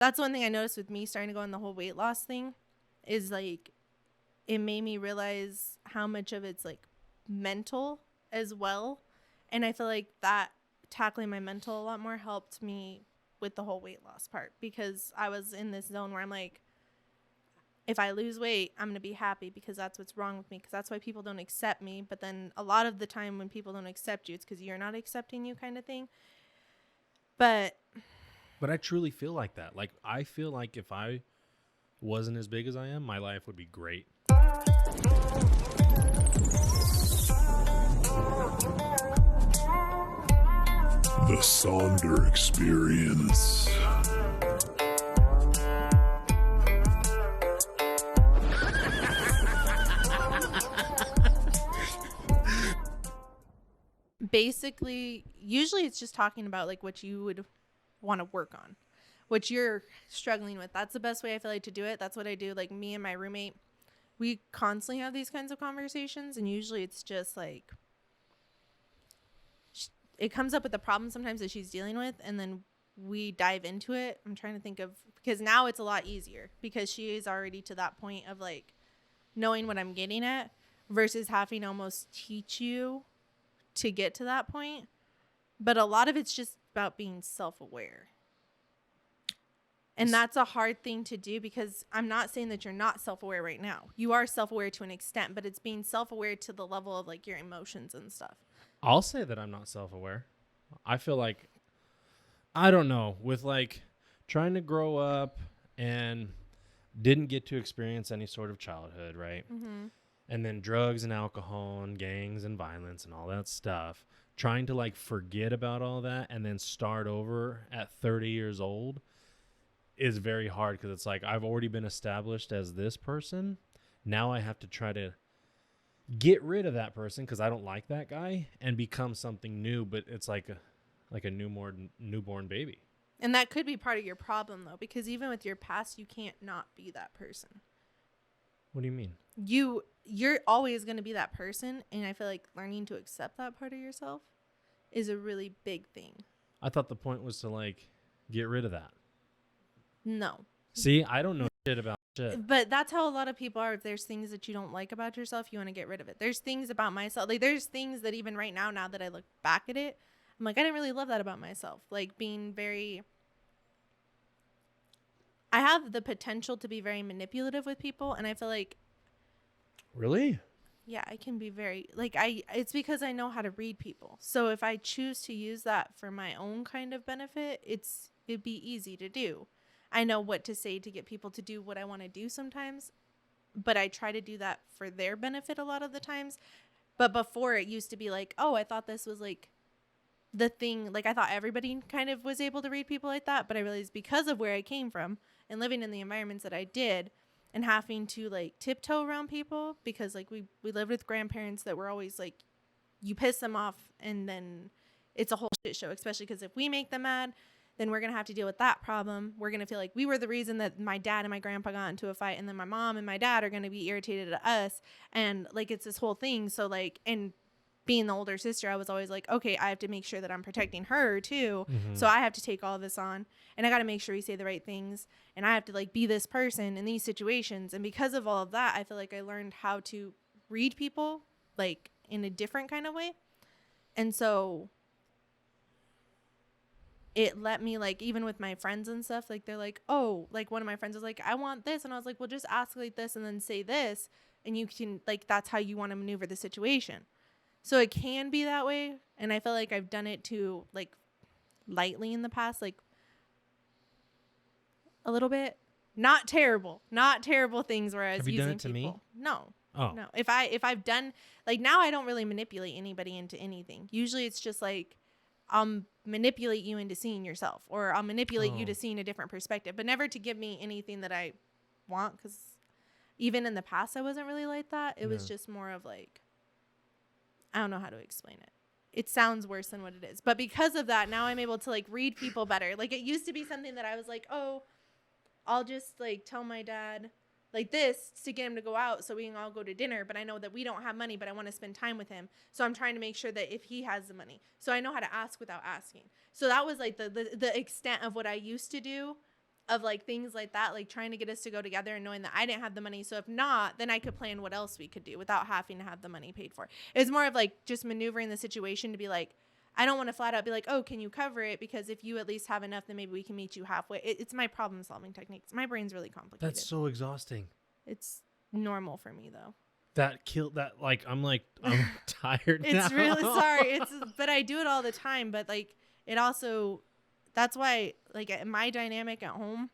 That's one thing I noticed with me starting to go on the whole weight loss thing is like it made me realize how much of it's like mental as well. And I feel like that tackling my mental a lot more helped me with the whole weight loss part, because I was in this zone where I'm like, if I lose weight, I'm going to be happy because that's what's wrong with me, because that's why people don't accept me. But then a lot of the time when people don't accept you, it's because you're not accepting you, kind of thing. But I truly feel like that. Like, I feel like if I wasn't as big as I am, my life would be great. The Sonder Experience. basically, usually it's just talking about like what you would want to work on, what you're struggling with. That's the best way I feel like to do it. That's what I do. Like me and my roommate, we constantly have these kinds of conversations, and usually it's just like it comes up with the problem sometimes that she's dealing with, and then we dive into it. I'm trying to think of, because now it's a lot easier because she is already to that point of like knowing what I'm getting at versus having to almost teach you to get to that point. But a lot of it's just about being self-aware. And that's a hard thing to do, because I'm not saying that you're not self-aware right now. You are self-aware to an extent, but it's being self-aware to the level of like your emotions and stuff. I'll say that I'm not self-aware. I feel like, I don't know, with like trying to grow up and didn't get to experience any sort of childhood, right? Mm-hmm. And then drugs and alcohol and gangs and violence and all that stuff. Trying to like forget about all that and then start over at 30 years old is very hard, because it's like I've already been established as this person. Now I have to try to get rid of that person because I don't like that guy and become something new, but it's like a newborn baby. And that could be part of your problem, though, because even with your past, you can't not be that person. What do you mean? You're always going to be that person, and I feel like learning to accept that part of yourself is a really big thing. I thought the point was to like get rid of that. No. See, I don't know shit about shit. But that's how a lot of people are. If there's things that you don't like about yourself, you want to get rid of it. There's things about myself. Like, there's things that even right now that I look back at it, I'm like, I didn't really love that about myself. Like, being very... I have the potential to be very manipulative with people, and I feel like... Really? Yeah, I can be very... Like, it's because I know how to read people. So if I choose to use that for my own kind of benefit, it'd be easy to do. I know what to say to get people to do what I want to do sometimes, but I try to do that for their benefit a lot of the times. But before, it used to be like, oh, I thought this was like the thing. Like, I thought everybody kind of was able to read people like that, but I realized because of where I came from and living in the environments that I did and having to like tiptoe around people, because like we lived with grandparents that were always like, you piss them off and then it's a whole shit show, especially because if we make them mad, then we're going to have to deal with that problem. We're going to feel like we were the reason that my dad and my grandpa got into a fight, and then my mom and my dad are going to be irritated at us. And like, it's this whole thing. So like, and being the older sister, I was always like, okay, I have to make sure that I'm protecting her too. Mm-hmm. So I have to take all of this on, and I got to make sure we say the right things. And I have to like be this person in these situations. And because of all of that, I feel like I learned how to read people like in a different kind of way. And so it let me, like, even with my friends and stuff, like, they're like, oh, like, one of my friends was like, I want this. And I was like, well, just ask like this and then say this. And you can, like, that's how you want to maneuver the situation. So it can be that way. And I feel like I've done it too, like, lightly in the past, like, a little bit. Not terrible things where I was Have you using done it to people. me? No. Oh. No. If I've done, like, now I don't really manipulate anybody into anything. Usually it's just like, I'll manipulate you into seeing yourself, or I'll manipulate you to seeing a different perspective, but never to give me anything that I want. Because even in the past, I wasn't really like that. It was just more of like, I don't know how to explain it. It sounds worse than what it is. But because of that, now I'm able to like read people better. Like, it used to be something that I was like, oh, I'll just like tell my dad like this to get him to go out so we can all go to dinner, but I know that we don't have money, but I want to spend time with him. So I'm trying to make sure that if he has the money, so I know how to ask without asking. So that was like the extent of what I used to do. of like things like that, like trying to get us to go together and knowing that I didn't have the money. So if not, then I could plan what else we could do without having to have the money paid for. It's more of like just maneuvering the situation to be like, I don't want to flat out be like, oh, can you cover it? Because if you at least have enough, then maybe we can meet you halfway. It's my problem solving techniques. My brain's really complicated. That's so exhausting. It's normal for me though. That killed that. Like, I'm tired now. It's really sorry. But I do it all the time. But like, it also, that's why like my dynamic at home,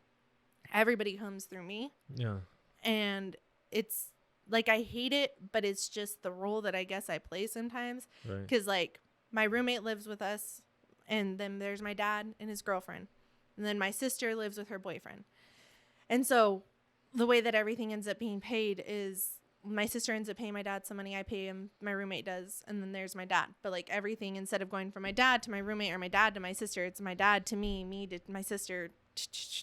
everybody comes through me. Yeah. And it's like, I hate it, but it's just the role that I guess I play sometimes. Right. Cause like my roommate lives with us, and then there's my dad and his girlfriend. And then my sister lives with her boyfriend. And so the way that everything ends up being paid is my sister ends up paying my dad some money. I pay him, my roommate does. And then there's my dad. But like everything, instead of going from my dad to my roommate or my dad to my sister, it's my dad to me to my sister.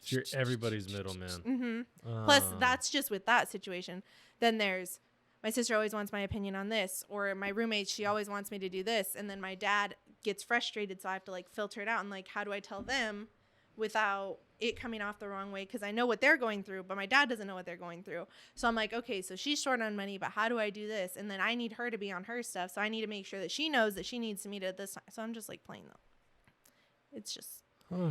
You're everybody's middleman. Mm-hmm. Plus, that's just with that situation. Then there's my sister always wants my opinion on this, or my roommate, she always wants me to do this. And then my dad gets frustrated. So I have to like filter it out. And like, how do I tell them without it coming off the wrong way? Because I know what they're going through, but my dad doesn't know what they're going through. So I'm like, okay, so she's short on money, but how do I do this? And then I need her to be on her stuff. So I need to make sure that she knows that she needs to meet at this time. So I'm just like playing though. It's just,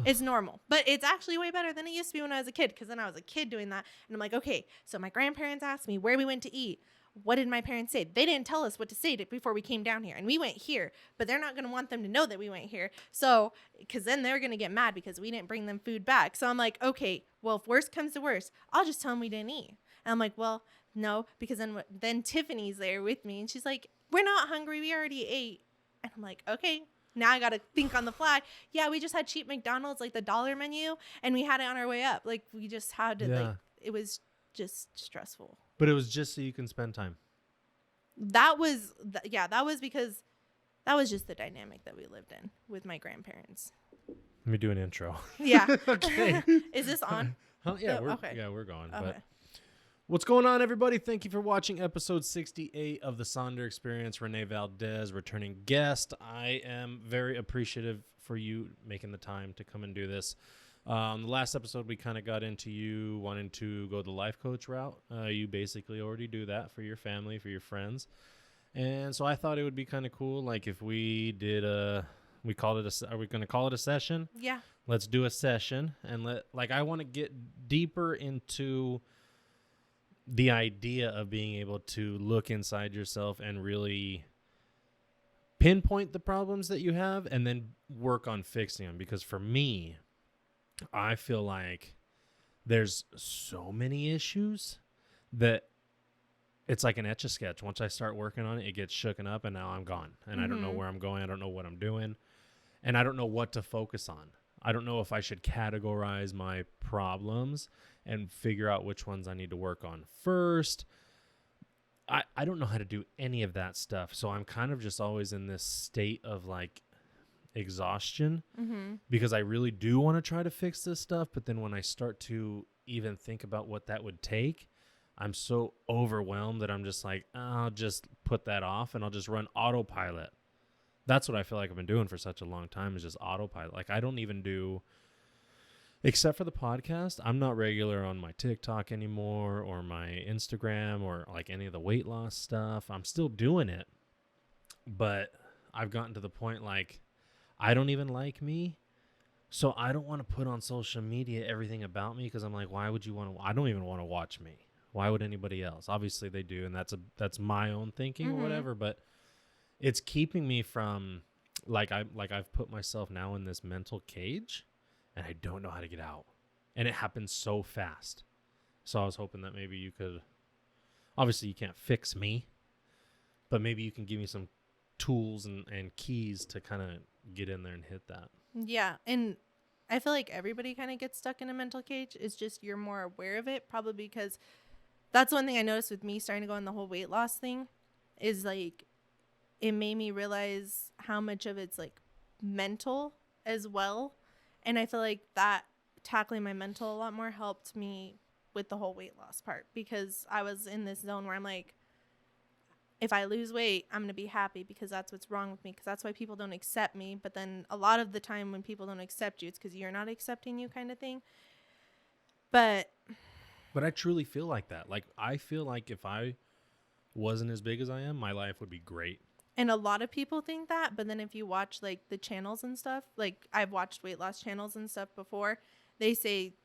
it's normal, but it's actually way better than it used to be when I was a kid. Cause then I was a kid doing that. And I'm like, okay, so my grandparents asked me where we went to eat. What did my parents say? They didn't tell us what to say before we came down here. And we went here, but they're not going to want them to know that we went here. So, because then they're going to get mad because we didn't bring them food back. So I'm like, okay, well, if worst comes to worst, I'll just tell them we didn't eat. And I'm like, well, no, because then Tiffany's there with me. And she's like, we're not hungry. We already ate. And I'm like, okay, now I got to think on the fly. Yeah, we just had cheap McDonald's, like the $1 menu, and we had it on our way up. Like we just had to, like, it was just stressful. But it was just so you can spend time. That was because that was just the dynamic that we lived in with my grandparents. Let me do an intro. Yeah. Okay. Is this on? Huh? Yeah, okay. We're going. Okay. But what's going on, everybody? Thank you for watching episode 68 of the Sonder Experience. Ranee Valdez, returning guest. I am very appreciative for you making the time to come and do this. The last episode, we kind of got into you wanting to go the life coach route. You basically already do that for your family, for your friends. And so I thought it would be kind of cool. Like if we did are we going to call it a session? Yeah. Let's do a session. And I want to get deeper into the idea of being able to look inside yourself and really pinpoint the problems that you have and then work on fixing them. Because for me, I feel like there's so many issues that it's like an Etch-a-Sketch. Once I start working on it, it gets shooken up and now I'm gone. And I don't know where I'm going. I don't know what I'm doing. And I don't know what to focus on. I don't know if I should categorize my problems and figure out which ones I need to work on first. I don't know how to do any of that stuff. So I'm kind of just always in this state of like exhaustion because I really do want to try to fix this stuff. But then when I start to even think about what that would take, I'm so overwhelmed that I'm just like, I'll just put that off and I'll just run autopilot. That's what I feel like I've been doing for such a long time, is just autopilot. Like I don't even do, except for the podcast, I'm not regular on my TikTok anymore or my Instagram or like any of the weight loss stuff. I'm still doing it, but I've gotten to the point like I don't even like me. So I don't want to put on social media everything about me because I'm like, why would you want to? I don't even want to watch me. Why would anybody else? Obviously they do, and that's my own thinking or whatever, but it's keeping me from I've put myself now in this mental cage and I don't know how to get out. And it happens so fast. So I was hoping that maybe you could, obviously you can't fix me, but maybe you can give me some tools and keys to kind of get in there and hit that. Yeah. And I feel like everybody kind of gets stuck in a mental cage. It's just you're more aware of it, probably because that's one thing I noticed with me starting to go on the whole weight loss thing is like it made me realize how much of it's like mental as well. And I feel like that tackling my mental a lot more helped me with the whole weight loss part, because I was in this zone where I'm like, if I lose weight, I'm going to be happy because that's what's wrong with me, because that's why people don't accept me. But then a lot of the time when people don't accept you, it's because you're not accepting you kind of thing. But I truly feel like that. Like, I feel like if I wasn't as big as I am, my life would be great. and a lot of people think that, but then if you watch like the channels and stuff, like I've watched weight loss channels and stuff before, they say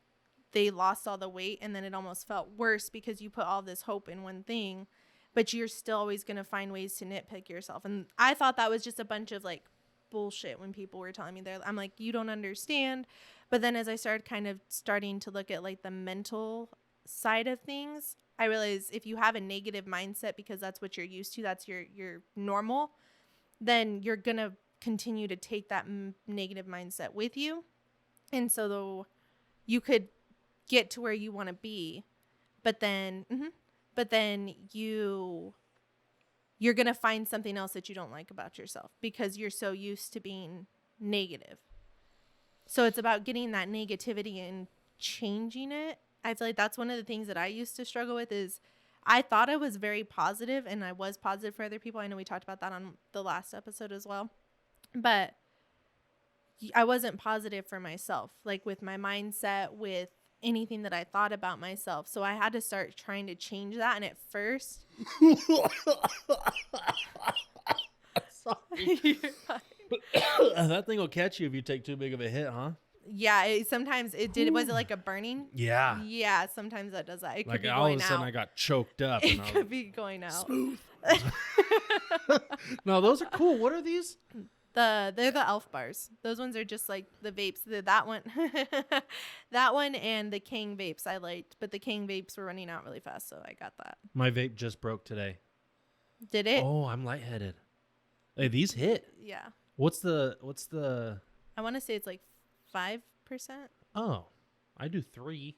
they lost all the weight and then it almost felt worse because you put all this hope in one thing, but you're still always going to find ways to nitpick yourself. And I thought that was just a bunch of like bullshit when people were telling me that. I'm like, you don't understand. But then as I started starting to look at like the mental side of things, I realized if you have a negative mindset because that's what you're used to, that's your normal, then you're going to continue to take that negative mindset with you. And so though you could get to where you want to be, but then you're going to find something else that you don't like about yourself because you're so used to being negative. So it's about getting that negativity and changing it. I feel like that's one of the things that I used to struggle with is I thought I was very positive and I was positive for other people. I know we talked about that on the last episode as well, but I wasn't positive for myself, like with my mindset, with anything that I thought about myself. So I had to start trying to change that. And at first, That thing will catch you if you take too big of a hit, huh? yeah, sometimes it did. Was it like a burning? Yeah. Yeah, sometimes that does that. It could Like be all of going a sudden out. I got choked up. It And I was could be going out. smooth. No, those are cool. What are these? They're the Elf bars. Those ones are just like the vapes. That one, that one, and the King vapes I liked, but the King vapes were running out really fast, so I got that. My vape just broke today. Did it? Oh, I'm lightheaded. Hey, these hit. Yeah. What's the? I want to say it's like 5%. Oh, I do 3.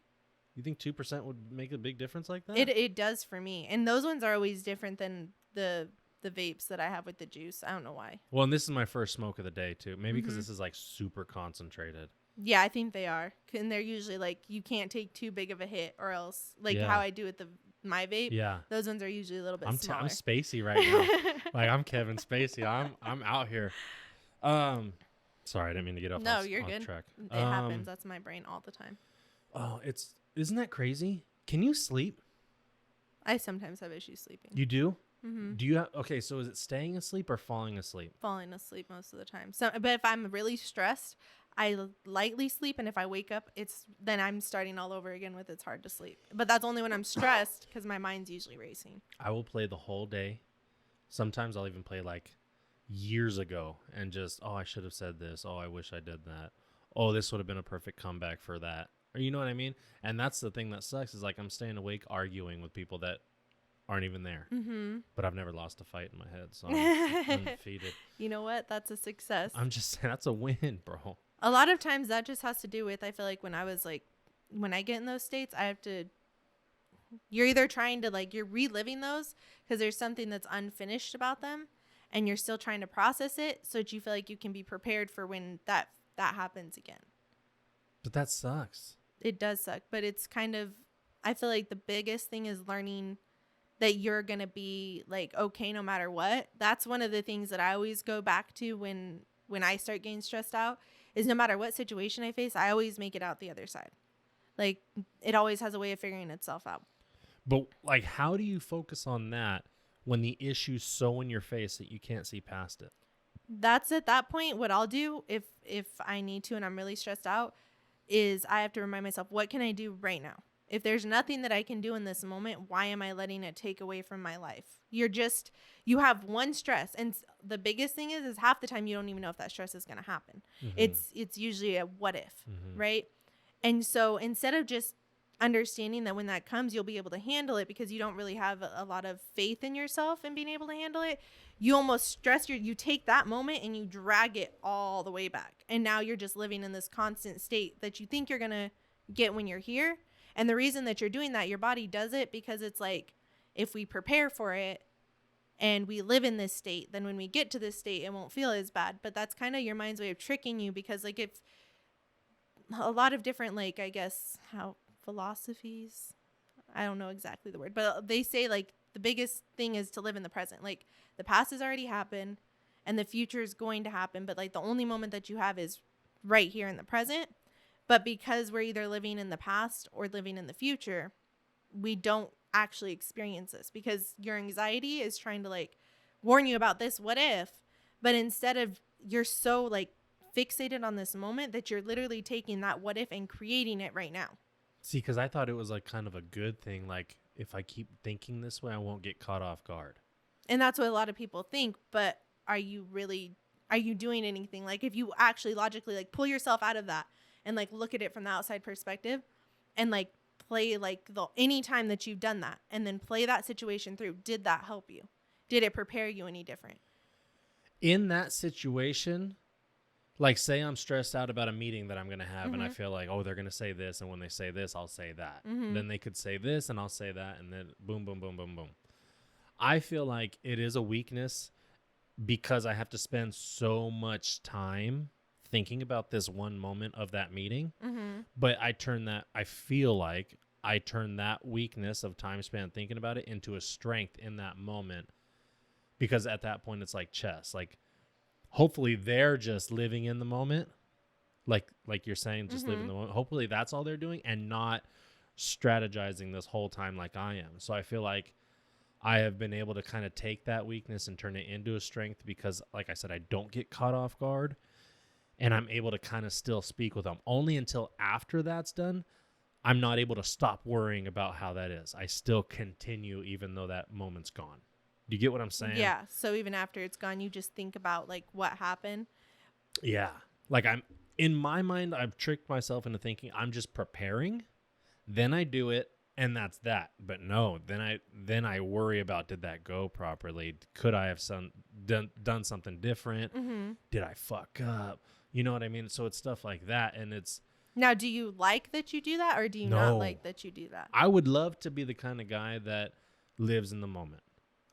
You think 2% would make a big difference like that? It does for me, and those ones are always different than the vapes that I have with the juice. I don't know why. Well, and this is my first smoke of the day too. Maybe because this is like super concentrated. Yeah, I think they are, and they're usually like you can't take too big of a hit, or else like how I do with my vape. Yeah, those ones are usually a little bit smaller. I'm Spacey right now. Like I'm Kevin Spacey. I'm out here. Sorry, I didn't mean to get off. No, you're good. Track. It happens. That's my brain all the time. Oh, isn't that crazy? Can you sleep? I sometimes have issues sleeping. You do? Mm-hmm. Do you have? Okay, so is it staying asleep or falling asleep? Falling asleep most of the time. So, but if I'm really stressed, I lightly sleep, and if I wake up, then I'm starting all over again with it's hard to sleep. But that's only when I'm stressed because my mind's usually racing. I will play the whole day. Sometimes I'll even play like years ago and just, oh, I should have said this. Oh, I wish I did that. Oh, this would have been a perfect comeback for that. Or you know what I mean? And that's the thing that sucks is like I'm staying awake arguing with people that aren't even there. Mm-hmm. But I've never lost a fight in my head, so I'm undefeated. You know what? That's a success. I'm just saying that's a win, bro. A lot of times that just has to do with, I feel like when I get in those states, you're either trying to you're reliving those because there's something that's unfinished about them and you're still trying to process it so that you feel like you can be prepared for when that happens again. But that sucks. It does suck, but it's kind of, I feel like the biggest thing is learning that you're going to be like, okay, no matter what. That's one of the things that I always go back to when I start getting stressed out is no matter what situation I face, I always make it out the other side. Like it always has a way of figuring itself out. But like, how do you focus on that when the issue's so in your face that you can't see past it? That's at that point, what I'll do if I need to and I'm really stressed out is I have to remind myself, what can I do right now? If there's nothing that I can do in this moment, why am I letting it take away from my life? You have one stress. And the biggest thing is half the time you don't even know if that stress is going to happen. Mm-hmm. It's usually a what if, right? And so instead of just understanding that when that comes, you'll be able to handle it because you don't really have a lot of faith in yourself and being able to handle it, you almost you take that moment and you drag it all the way back. And now you're just living in this constant state that you think you're going to get when you're here. And the reason that you're doing that, your body does it because it's like, if we prepare for it and we live in this state, then when we get to this state, it won't feel as bad. But that's kind of your mind's way of tricking you because like if a lot of different, like, I guess how philosophies, I don't know exactly the word, but they say like the biggest thing is to live in the present. Like the past has already happened and the future is going to happen. But like the only moment that you have is right here in the present. But because we're either living in the past or living in the future, we don't actually experience this because your anxiety is trying to like warn you about this what if, but instead of, you're so like fixated on this moment that you're literally taking that what if and creating it right now. See, because I thought it was like kind of a good thing. Like if I keep thinking this way, I won't get caught off guard. And that's what a lot of people think. But are you doing anything? Like if you actually logically like pull yourself out of that and like look at it from the outside perspective and like play like any time that you've done that and then play that situation through, did that help you? Did it prepare you any different? In that situation, like say I'm stressed out about a meeting that I'm going to have and I feel like, oh, they're going to say this. And when they say this, I'll say that. Then they could say this and I'll say that. And then boom, boom, boom, boom, boom. I feel like it is a weakness because I have to spend so much time thinking about this one moment of that meeting. But I feel like I turn that weakness of time spent thinking about it into a strength in that moment. Because at that point, it's like chess. Like, hopefully, they're just living in the moment. Like you're saying, just living in the moment. Hopefully, that's all they're doing and not strategizing this whole time like I am. So I feel like I have been able to kind of take that weakness and turn it into a strength because, like I said, I don't get caught off guard. And I'm able to kind of still speak with them. Only until after that's done, I'm not able to stop worrying about how that is. I still continue even though that moment's gone. Do you get what I'm saying? Yeah. So even after it's gone, you just think about like what happened. Yeah. Like in my mind, I've tricked myself into thinking I'm just preparing. Then I do it and that's that. But no, then I worry about, did that go properly? Could I have done something different? Did I fuck up? You know what I mean? So it's stuff like that. And it's, now, do you like that you do that or do you not like that you do that? I would love to be the kind of guy that lives in the moment.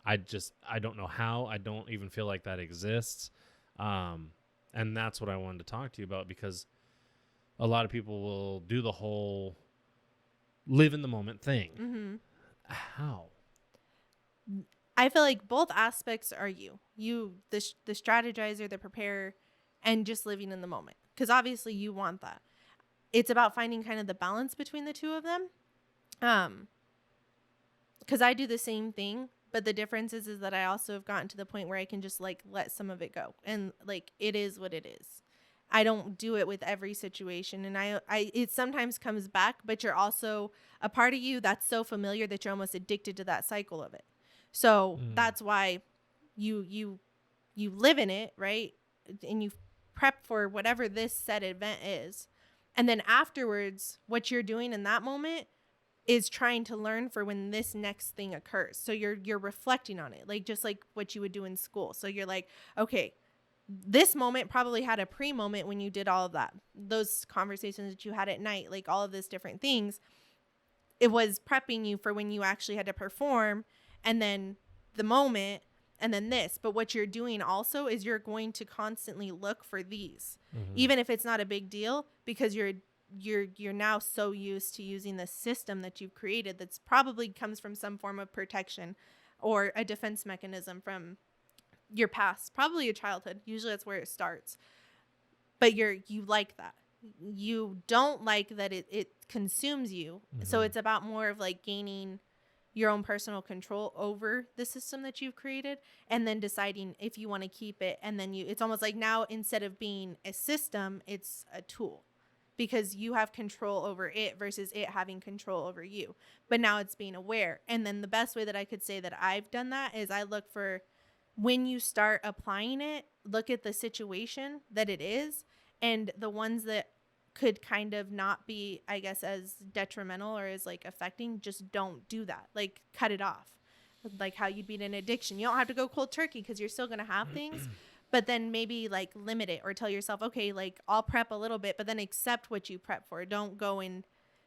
I don't know how. I don't even feel like that exists. And that's what I wanted to talk to you about because a lot of people will do the whole live in the moment thing. How? I feel like both aspects are you. You, the strategizer, the preparer, and just living in the moment. Because obviously you want that. It's about finding kind of the balance between the two of them. Because I do the same thing. But the difference is that I also have gotten to the point where I can just like let some of it go. And like, it is what it is. I don't do it with every situation. And it sometimes comes back, but you're also a part of you that's so familiar that you're almost addicted to that cycle of it. So that's why you live in it, right? And you prep for whatever this said event is. And then afterwards, what you're doing in that moment is trying to learn for when this next thing occurs. So you're reflecting on it, like just like what you would do in school. So you're like, okay, this moment probably had a pre-moment when you did all of that. Those conversations that you had at night, like all of these different things, it was prepping you for when you actually had to perform and then the moment and then this. But what you're doing also is you're going to constantly look for these, even if it's not a big deal, because you're now so used to using the system that you've created that's probably comes from some form of protection or a defense mechanism from your past, probably your childhood. Usually that's where it starts. But you like that. You don't like that it consumes you. So it's about more of like gaining your own personal control over the system that you've created and then deciding if you want to keep it. And then it's almost like now instead of being a system, it's a tool. Because you have control over it versus it having control over you. But now it's being aware. And then the best way that I could say that I've done that is I look for when you start applying it, look at the situation that it is and the ones that could kind of not be, I guess, as detrimental or as like affecting, just don't do that. Like cut it off. Like how you'd beat an addiction. You don't have to go cold turkey because you're still going to have things. But then maybe like limit it or tell yourself, okay, like I'll prep a little bit, but then accept what you prep for. Don't go in,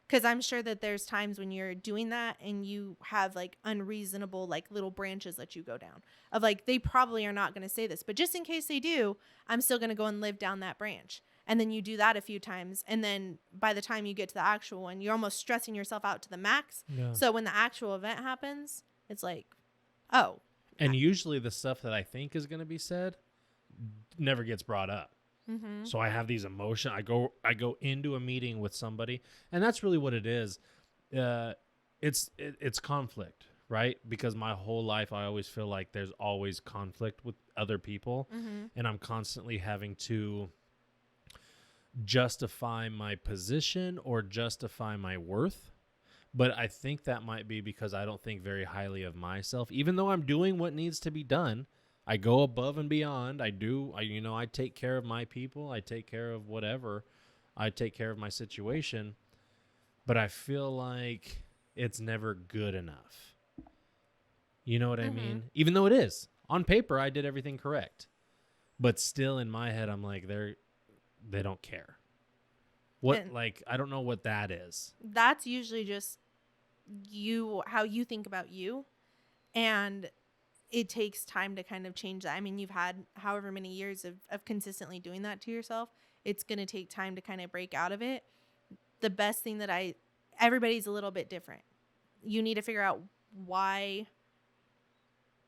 because I'm sure that there's times when you're doing that and you have like unreasonable like little branches that you go down of like, they probably are not going to say this, but just in case they do, I'm still going to go and live down that branch. And then you do that a few times. And then by the time you get to the actual one, you're almost stressing yourself out to the max. Yeah. So when the actual event happens, it's like, oh. And usually the stuff that I think is going to be said never gets brought up. Mm-hmm. So I have these emotions. I go into a meeting with somebody, and that's really what it is. It's conflict, right? Because my whole life I always feel like there's always conflict with other people, Mm-hmm. and I'm constantly having to justify my position or justify my worth. But I think that might be because I don't think very highly of myself. Even though I'm doing what needs to be done, I go above and beyond. I take care of my people. I take care of whatever. I take care of my situation. But I feel like it's never good enough. You know what I mean? Even though it is. On paper, I did everything correct. But still in my head, I'm like, they don't care. I don't know what that is. That's usually just how you think about you, and it takes time to kind of change that. I mean, you've had however many years of consistently doing that to yourself. It's going to take time to kind of break out of it. The best thing everybody's a little bit different. You need to figure out why,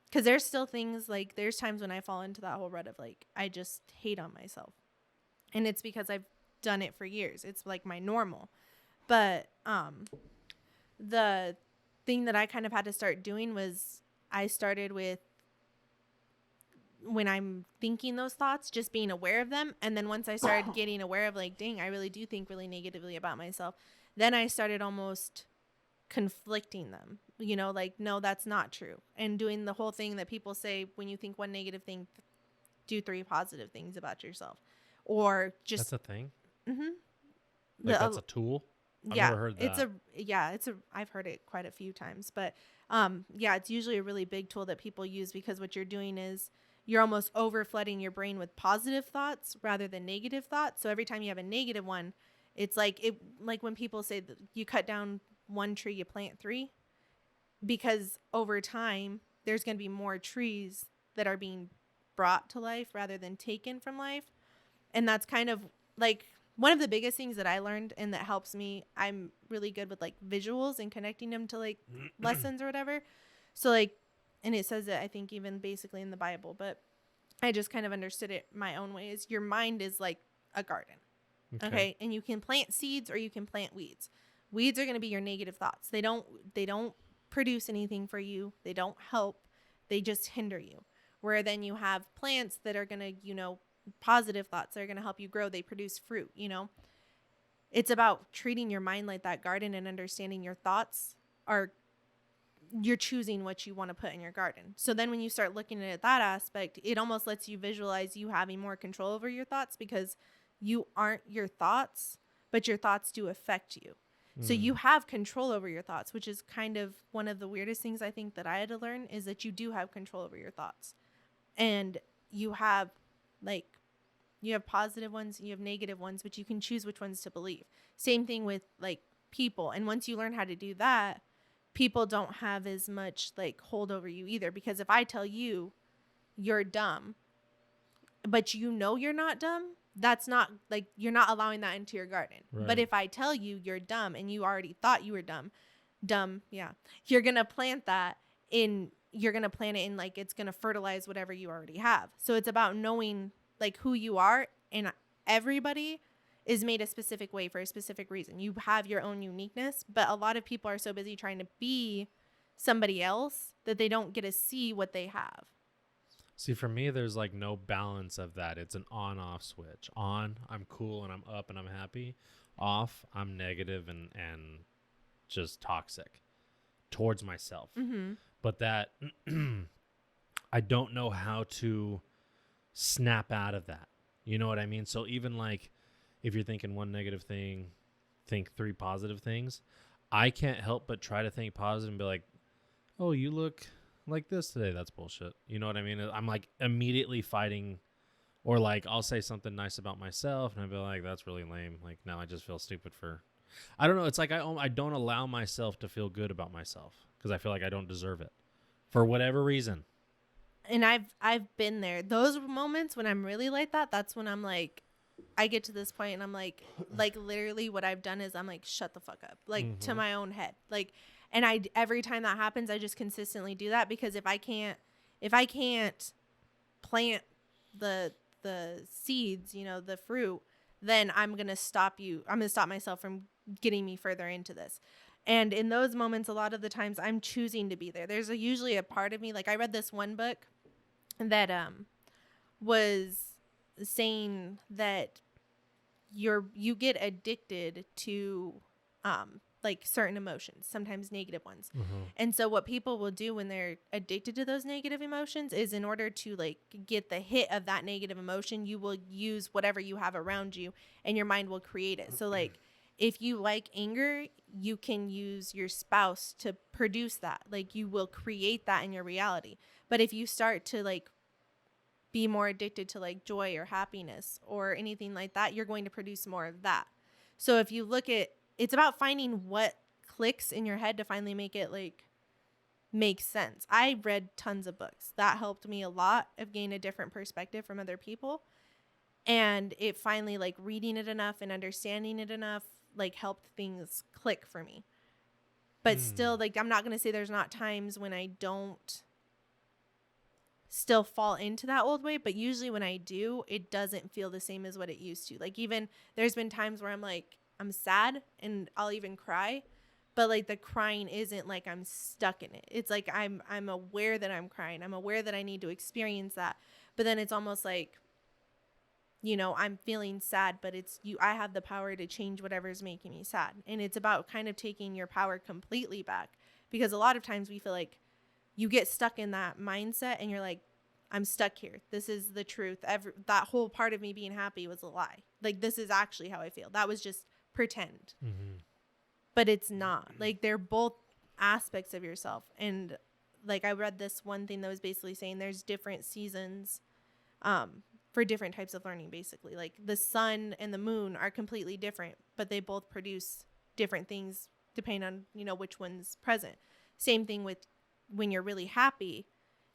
because there's still things like, there's times when I fall into that whole rut of like, I just hate on myself. And it's because I've done it for years. It's like my normal. But the thing that I kind of had to start doing was, I started with, when I'm thinking those thoughts, just being aware of them. And then once I started getting aware of like, dang, I really do think really negatively about myself, then I started almost conflicting them, like, no, that's not true. And doing the whole thing that people say, when you think one negative thing, do 3 positive things about yourself. Or just, that's a thing. Mm-hmm. That's a tool. I've never heard that. I've heard it quite a few times, but it's usually a really big tool that people use, because what you're doing is you're almost over flooding your brain with positive thoughts rather than negative thoughts. So every time you have a negative one, it's like when people say that you cut down 1 tree, you plant 3, because over time there's going to be more trees that are being brought to life rather than taken from life. And that's kind of like one of the biggest things that I learned, and that helps me. I'm really good with like visuals and connecting them to like lessons or whatever. So like, and it says it, I think, even basically in the Bible, but I just kind of understood it my own way, is your mind is like a garden. Okay. And you can plant seeds or you can plant weeds. Weeds are going to be your negative thoughts. They don't produce anything for you. They don't help. They just hinder you. Where then you have plants that are going to, positive thoughts that are going to help you grow. They produce fruit, It's about treating your mind like that garden and understanding your thoughts you're choosing what you want to put in your garden. So then when you start looking at that aspect, it almost lets you visualize you having more control over your thoughts, because you aren't your thoughts, but your thoughts do affect you. So you have control over your thoughts, which is kind of one of the weirdest things I think that I had to learn, is that you do have control over your thoughts. And you have positive ones and you have negative ones, but you can choose which ones to believe. Same thing with like people. And once you learn how to do that, people don't have as much like hold over you either. Because if I tell you you're dumb, but you're not dumb, that's not like, you're not allowing that into your garden. Right. But if I tell you you're dumb and you already thought you were dumb, you're going to plant that in, you're going to plant it in, like, it's going to fertilize whatever you already have. So it's about knowing like who you are, and everybody is made a specific way for a specific reason. You have your own uniqueness, but a lot of people are so busy trying to be somebody else that they don't get to see what they have. See, for me, there's like no balance of that. It's an on-off switch. On, I'm cool and I'm up and I'm happy. Off, I'm negative and just toxic towards myself. Mm-hmm. But that, I don't know how to snap out of that. You know what I mean? So even like, if you're thinking 1 negative thing, think 3 positive things. I can't help but try to think positive and be like, oh, you look like this today. That's bullshit. You know what I mean? I'm like immediately fighting, or like I'll say something nice about myself and I'll be like, that's really lame. Like now I just feel stupid I don't know. It's like I don't allow myself to feel good about myself because I feel like I don't deserve it for whatever reason. And I've been there. Those moments when I'm really like that, that's when I'm like, I get to this point and I'm like literally what I've done is I'm like, shut the fuck up, like to my own head. Like, and every time that happens, I just consistently do that, because if I can't plant the the seeds, you know, the fruit, then I'm going to stop myself from getting me further into this. And in those moments, a lot of the times I'm choosing to be there. There's usually a part of me, like I read this one book that was saying that you get addicted to like certain emotions, sometimes negative ones. And so what people will do when they're addicted to those negative emotions is, in order to like get the hit of that negative emotion, you will use whatever you have around you and your mind will create it. So like if you like anger, you can use your spouse to produce that. Like you will create that in your reality. But if you start to like be more addicted to like joy or happiness or anything like that, you're going to produce more of that. So if you look at, it's about finding what clicks in your head to finally make it like make sense. I read tons of books. That helped me a lot of gain a different perspective from other people. And it finally, like reading it enough and understanding it enough, like helped things click for me. But still, like, I'm not going to say there's not times when I don't still fall into that old way, but usually when I do, it doesn't feel the same as what it used to. Like, even there's been times where I'm like, I'm sad and I'll even cry, but like the crying isn't like I'm stuck in it. It's like I'm aware that I'm crying. I'm aware that I need to experience that. But then it's almost like, you know, I'm feeling sad, but I have the power to change whatever's making me sad. And it's about kind of taking your power completely back, because a lot of times we feel like you get stuck in that mindset and you're like, I'm stuck here. This is the truth. That whole part of me being happy was a lie. Like, this is actually how I feel. That was just pretend. But it's not. Like, they're both aspects of yourself. And like, I read this one thing that was basically saying there's different seasons for different types of learning, basically. Like, the sun and the moon are completely different, but they both produce different things depending on, you know, which one's present. Same thing with when you're really happy,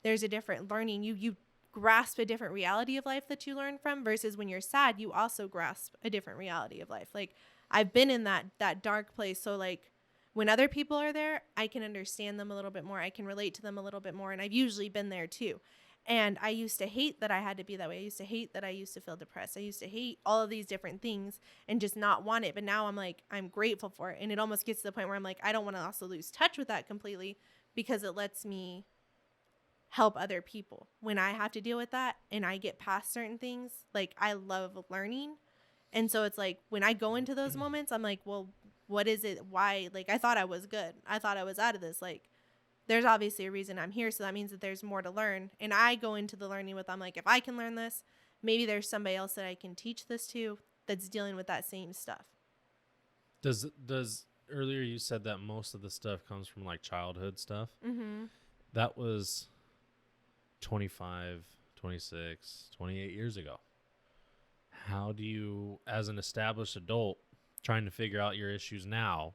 there's a different learning. You grasp a different reality of life that you learn from, versus when you're sad, you also grasp a different reality of life. Like, I've been in that dark place. So like when other people are there, I can understand them a little bit more. I can relate to them a little bit more. And I've usually been there too. And I used to hate that I had to be that way. I used to hate that I used to feel depressed. I used to hate all of these different things and just not want it. But now I'm like, I'm grateful for it. And it almost gets to the point where I'm like, I don't want to also lose touch with that completely, because it lets me help other people when I have to deal with that and I get past certain things. Like, I love learning. And so it's like when I go into those moments, I'm like, well, what is it? Why? Like, I thought I was good. I thought I was out of this. Like, there's obviously a reason I'm here. So that means that there's more to learn. And I go into the learning with, I'm like, if I can learn this, maybe there's somebody else that I can teach this to that's dealing with that same stuff. Does earlier you said that most of the stuff comes from like childhood stuff? That was 25, 26, 28 years ago. How do you, as an established adult trying to figure out your issues now,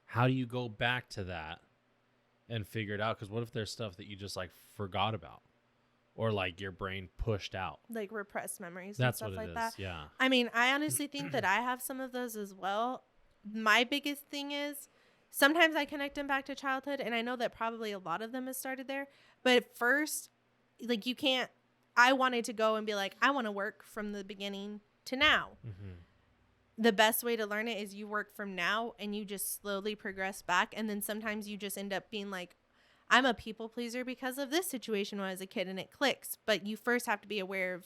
how do you go back to that and figure it out? Because what if there's stuff that you just like forgot about, or like your brain pushed out, like repressed memories? That's and stuff what it like is. that. Yeah. I mean, I honestly think that I have some of those as well. My biggest thing is sometimes I connect them back to childhood, and I know that probably a lot of them has started there. But at first, like, you can't. I wanted to go and be like, I want to work from the beginning to now. The best way to learn it is you work from now and you just slowly progress back. And then sometimes you just end up being like, I'm a people pleaser because of this situation when I was a kid, and it clicks. But you first have to be aware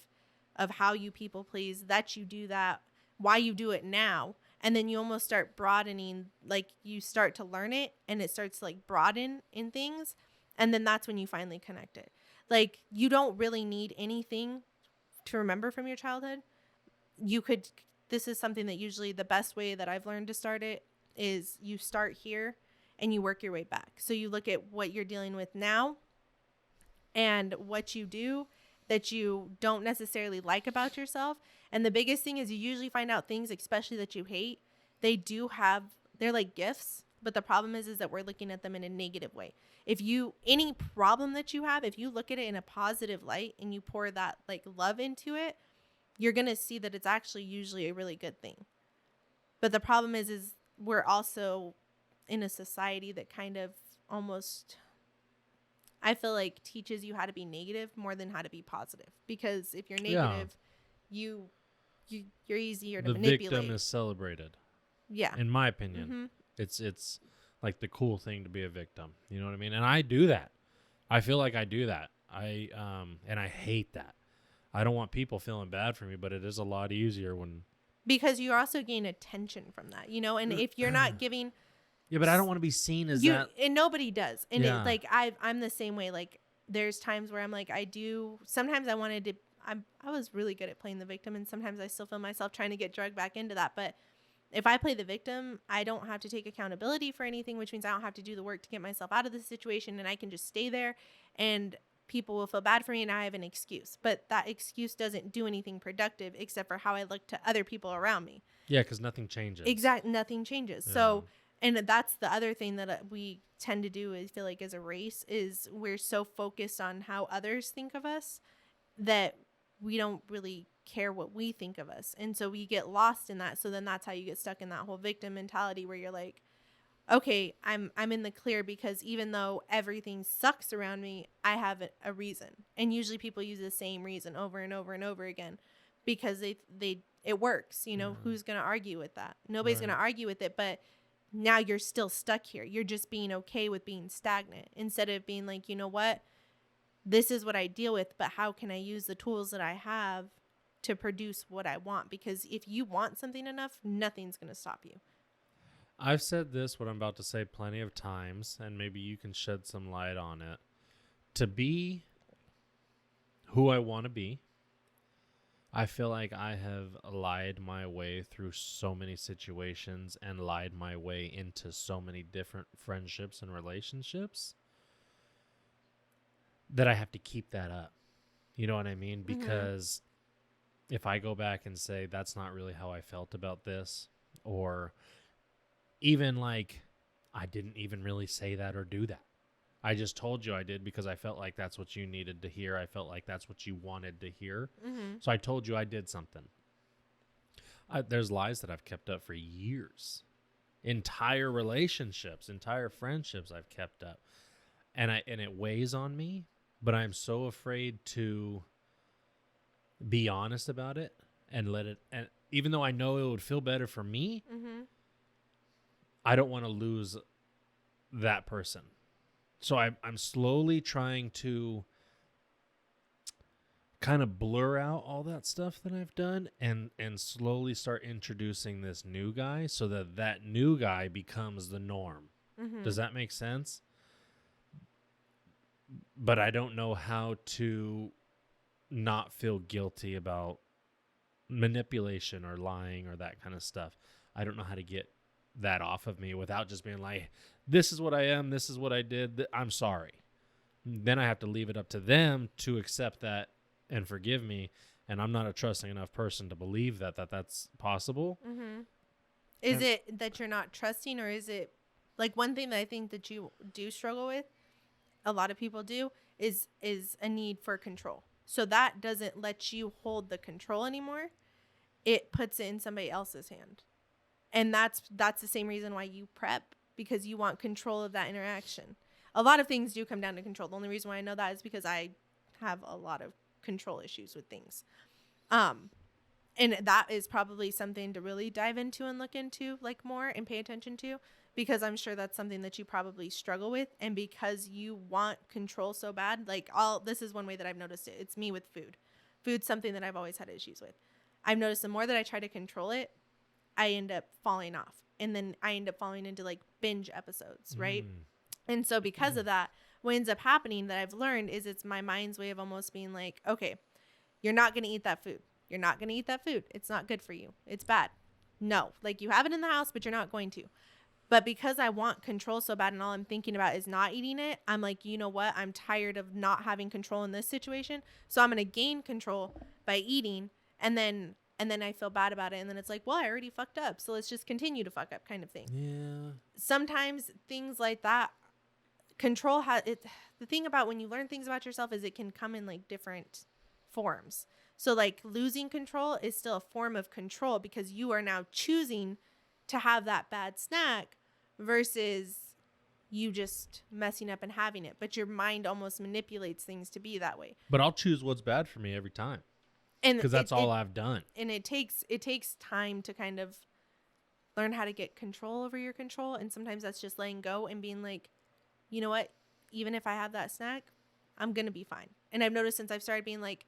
of how you people please, that you do that, why you do it now. And then you almost start broadening, like you start to learn it and it starts to like broaden in things. And then that's when you finally connect it. Like, you don't really need anything to remember from your childhood. This is something that usually the best way that I've learned to start it is you start here and you work your way back. So you look at what you're dealing with now and what you do that you don't necessarily like about yourself. And the biggest thing is you usually find out things, especially that you hate, they're like gifts. But the problem is that we're looking at them in a negative way. Any problem that you have, if you look at it in a positive light and you pour that like love into it, you're going to see that it's actually usually a really good thing. But the problem is we're also in a society that kind of almost, I feel like, teaches you how to be negative more than how to be positive. Because if you're negative, you're easier to The manipulate. victim is celebrated. Yeah. In my opinion. Mm-hmm. It's like the cool thing to be a victim. You know what I mean? And I do that. I feel like I do that. And I hate that. I don't want people feeling bad for me, but it is a lot easier when... Because you also gain attention from that, you know? And if you're not giving... Yeah, but I don't want to be seen as that... And nobody does. And Yeah. it, like, I'm the same way. Like, there's times where I'm like, sometimes I wanted to... I was really good at playing the victim, and sometimes I still feel myself trying to get dragged back into that. But if I play the victim, I don't have to take accountability for anything, which means I don't have to do the work to get myself out of the situation, and I can just stay there, and people will feel bad for me, and I have an excuse. But that excuse doesn't do anything productive except for how I look to other people around me. Yeah, because nothing changes. Nothing changes. Yeah. So, and that's the other thing that we tend to do, I feel like, as a race, is we're so focused on how others think of us that we don't really care what we think of us. And so we get lost in that. So then that's how you get stuck in that whole victim mentality where you're like, okay, I'm in the clear because even though everything sucks around me, I have a reason. And usually people use the same reason over and over and over again because it works. You know, who's going to argue with that? Nobody's going to argue with it, but now you're still stuck here. You're just being okay with being stagnant instead of being like, you know what? This is what I deal with, but how can I use the tools that I have to produce what I want? Because if you want something enough, nothing's going to stop you. I've said this, what I'm about to say, plenty of times, and maybe you can shed some light on it. To be who I want to be, I feel like I have lied my way through so many situations and lied my way into so many different friendships and relationships that I have to keep that up. You know what I mean? Because if I go back and say, that's not really how I felt about this, or even like, I didn't even really say that or do that. I just told you I did because I felt like that's what you needed to hear. I felt like that's what you wanted to hear. So I told you I did something. There's lies that I've kept up for years. Entire relationships, entire friendships I've kept up. And it weighs on me, but I'm so afraid to be honest about it and let it, and even though I know it would feel better for me, I don't want to lose that person. So I'm slowly trying to kind of blur out all that stuff that I've done and slowly start introducing this new guy so that new guy becomes the norm. Does that make sense? But I don't know how to not feel guilty about manipulation or lying or that kind of stuff. I don't know how to get that off of me without just being like, this is what I am, this is what I did, I'm sorry. Then I have to leave it up to them to accept that and forgive me, and I'm not a trusting enough person to believe that's possible. Is it that you're not trusting, or is it like one thing that I think that you do struggle with, a lot of people do, is a need for control. So that doesn't let you hold the control anymore. It puts it in somebody else's hand. And that's the same reason why you prep, because you want control of that interaction. A lot of things do come down to control. The only reason why I know that is because I have a lot of control issues with things. And that is probably something to really dive into and look into like more and pay attention to, because I'm sure that's something that you probably struggle with. And because you want control so bad, like this is one way that I've noticed it. It's me with food. Food's something that I've always had issues with. I've noticed the more that I try to control it, I end up falling off. And then I end up falling into like binge episodes, right? And so because of that, what ends up happening that I've learned is it's my mind's way of almost being like, okay, you're not going to eat that food. You're not going to eat that food. It's not good for you. It's bad. No, like you have it in the house, but you're not going to. But because I want control so bad and all I'm thinking about is not eating it, I'm like, you know what? I'm tired of not having control in this situation. So I'm going to gain control by eating, and then I feel bad about it. And then it's like, well, I already fucked up, so let's just continue to fuck up kind of thing. Yeah. Sometimes things like that, control the thing about when you learn things about yourself is it can come in like different forms. So like losing control is still a form of control because you are now choosing to have that bad snack versus you just messing up and having it. But your mind almost manipulates things to be that way. But I'll choose what's bad for me every time. And because that's all I've done. And it takes time to kind of learn how to get control over your control. And sometimes that's just letting go and being like, you know what? Even if I have that snack, I'm going to be fine. And I've noticed since I've started being like,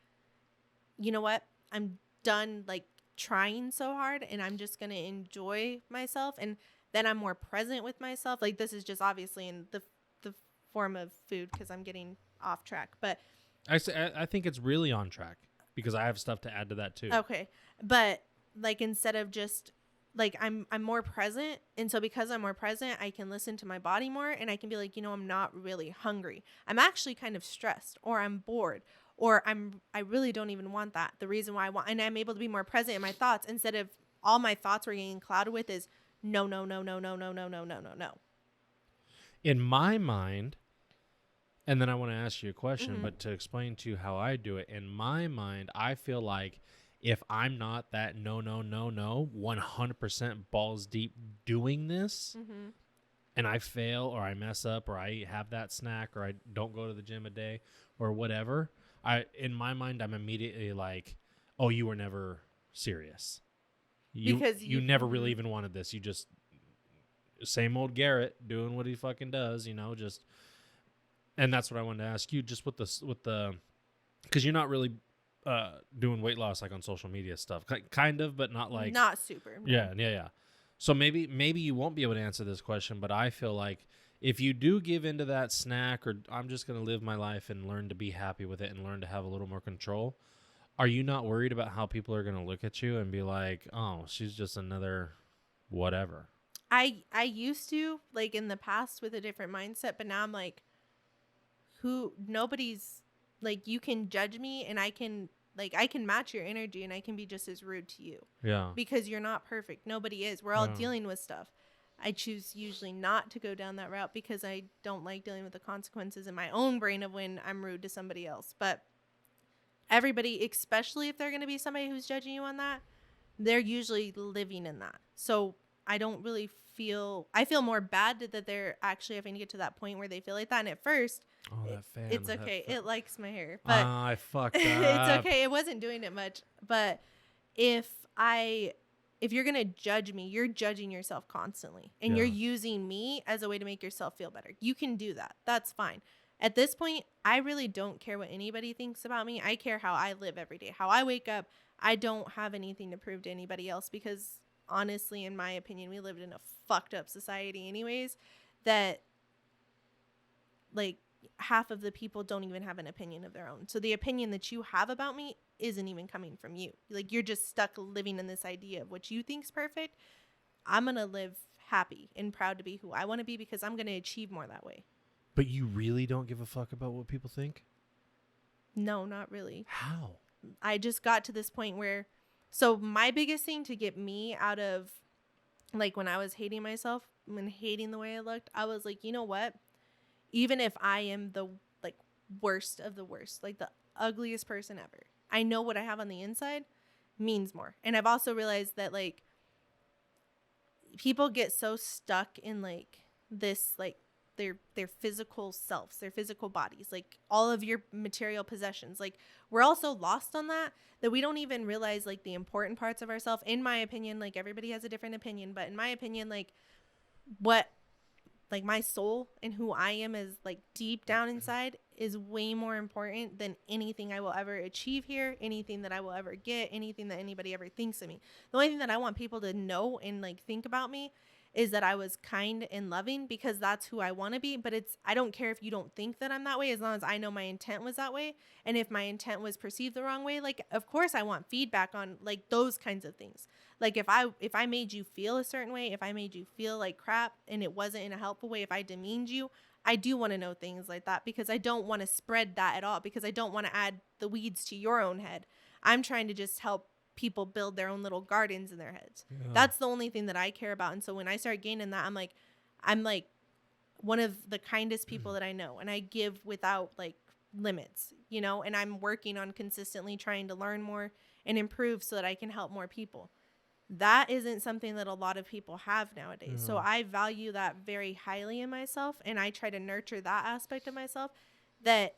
you know what? I'm done like trying so hard and I'm just going to enjoy myself. And then I'm more present with myself. Like this is just obviously in the form of food because I'm getting off track. But I think it's really on track because I have stuff to add to that too. Okay. But like instead of just like I'm more present, and so because I'm more present, I can listen to my body more and I can be like, you know, I'm not really hungry. I'm actually kind of stressed or I'm bored or I really don't even want that. The reason why I want, and I'm able to be more present in my thoughts instead of all my thoughts were getting clouded with is no. In my mind, and then I want to ask you a question, but to explain to you how I do it, in my mind, I feel like if I'm not that no, 100% balls deep doing this, and I fail or I mess up or I have that snack or I don't go to the gym a day or whatever, in my mind, I'm immediately like, oh, you were never serious. You never really even wanted this. You just, same old Garrett doing what he fucking does, you know, just, and that's what I wanted to ask you, just with the, because you're not really doing weight loss like on social media stuff, kind of, but not like not super. Yeah. So maybe you won't be able to answer this question, but I feel like if you do give into that snack or I'm just going to live my life and learn to be happy with it and learn to have a little more control, are you not worried about how people are going to look at you and be like, oh, she's just another whatever? I used to like in the past with a different mindset, but now I'm like, nobody's like, you can judge me and I can match your energy and I can be just as rude to you. Yeah. Because you're not perfect. Nobody is. We're all dealing with stuff. I choose usually not to go down that route because I don't like dealing with the consequences in my own brain of when I'm rude to somebody else. But everybody, especially if they're going to be somebody who's judging you on that, they're usually living in that. So I don't really I feel more bad that they're actually having to get to that point where they feel like that. And at first, that fan. it's okay. It likes my hair. But I fucked up. It's okay. It wasn't doing it much. But if you're going to judge me, you're judging yourself constantly. And you're using me as a way to make yourself feel better. You can do that. That's fine. At this point, I really don't care what anybody thinks about me. I care how I live every day, how I wake up. I don't have anything to prove to anybody else because honestly, in my opinion, we lived in a fucked up society anyways, that like half of the people don't even have an opinion of their own. So the opinion that you have about me isn't even coming from you. Like you're just stuck living in this idea of what you think's perfect. I'm going to live happy and proud to be who I want to be because I'm going to achieve more that way. But you really don't give a fuck about what people think? No, not really. How? I just got to this point where, so my biggest thing to get me out of, like when I was hating myself and hating the way I looked, I was like, you know what? Even if I am the like worst of the worst, like the ugliest person ever, I know what I have on the inside means more. And I've also realized that like people get so stuck in like this, like their physical selves, their physical bodies, like all of your material possessions. Like we're all so lost on that we don't even realize like the important parts of ourselves. In my opinion, like everybody has a different opinion, but in my opinion, like what, like my soul and who I am is like deep down inside is way more important than anything I will ever achieve here, anything that I will ever get, anything that anybody ever thinks of me. The only thing that I want people to know and like think about me is that I was kind and loving because that's who I want to be. But I don't care if you don't think that I'm that way, as long as I know my intent was that way. And if my intent was perceived the wrong way, like, of course I want feedback on like those kinds of things. Like if I made you feel a certain way, if I made you feel like crap and it wasn't in a helpful way, if I demeaned you, I do want to know things like that because I don't want to spread that at all, because I don't want to add the weeds to your own head. I'm trying to just help people build their own little gardens in their heads. Yeah. That's the only thing that I care about. And so when I start gaining that, I'm like one of the kindest people that I know, and I give without like limits, you know, and I'm working on consistently trying to learn more and improve so that I can help more people. That isn't something that a lot of people have nowadays. Yeah. So I value that very highly in myself, and I try to nurture that aspect of myself, that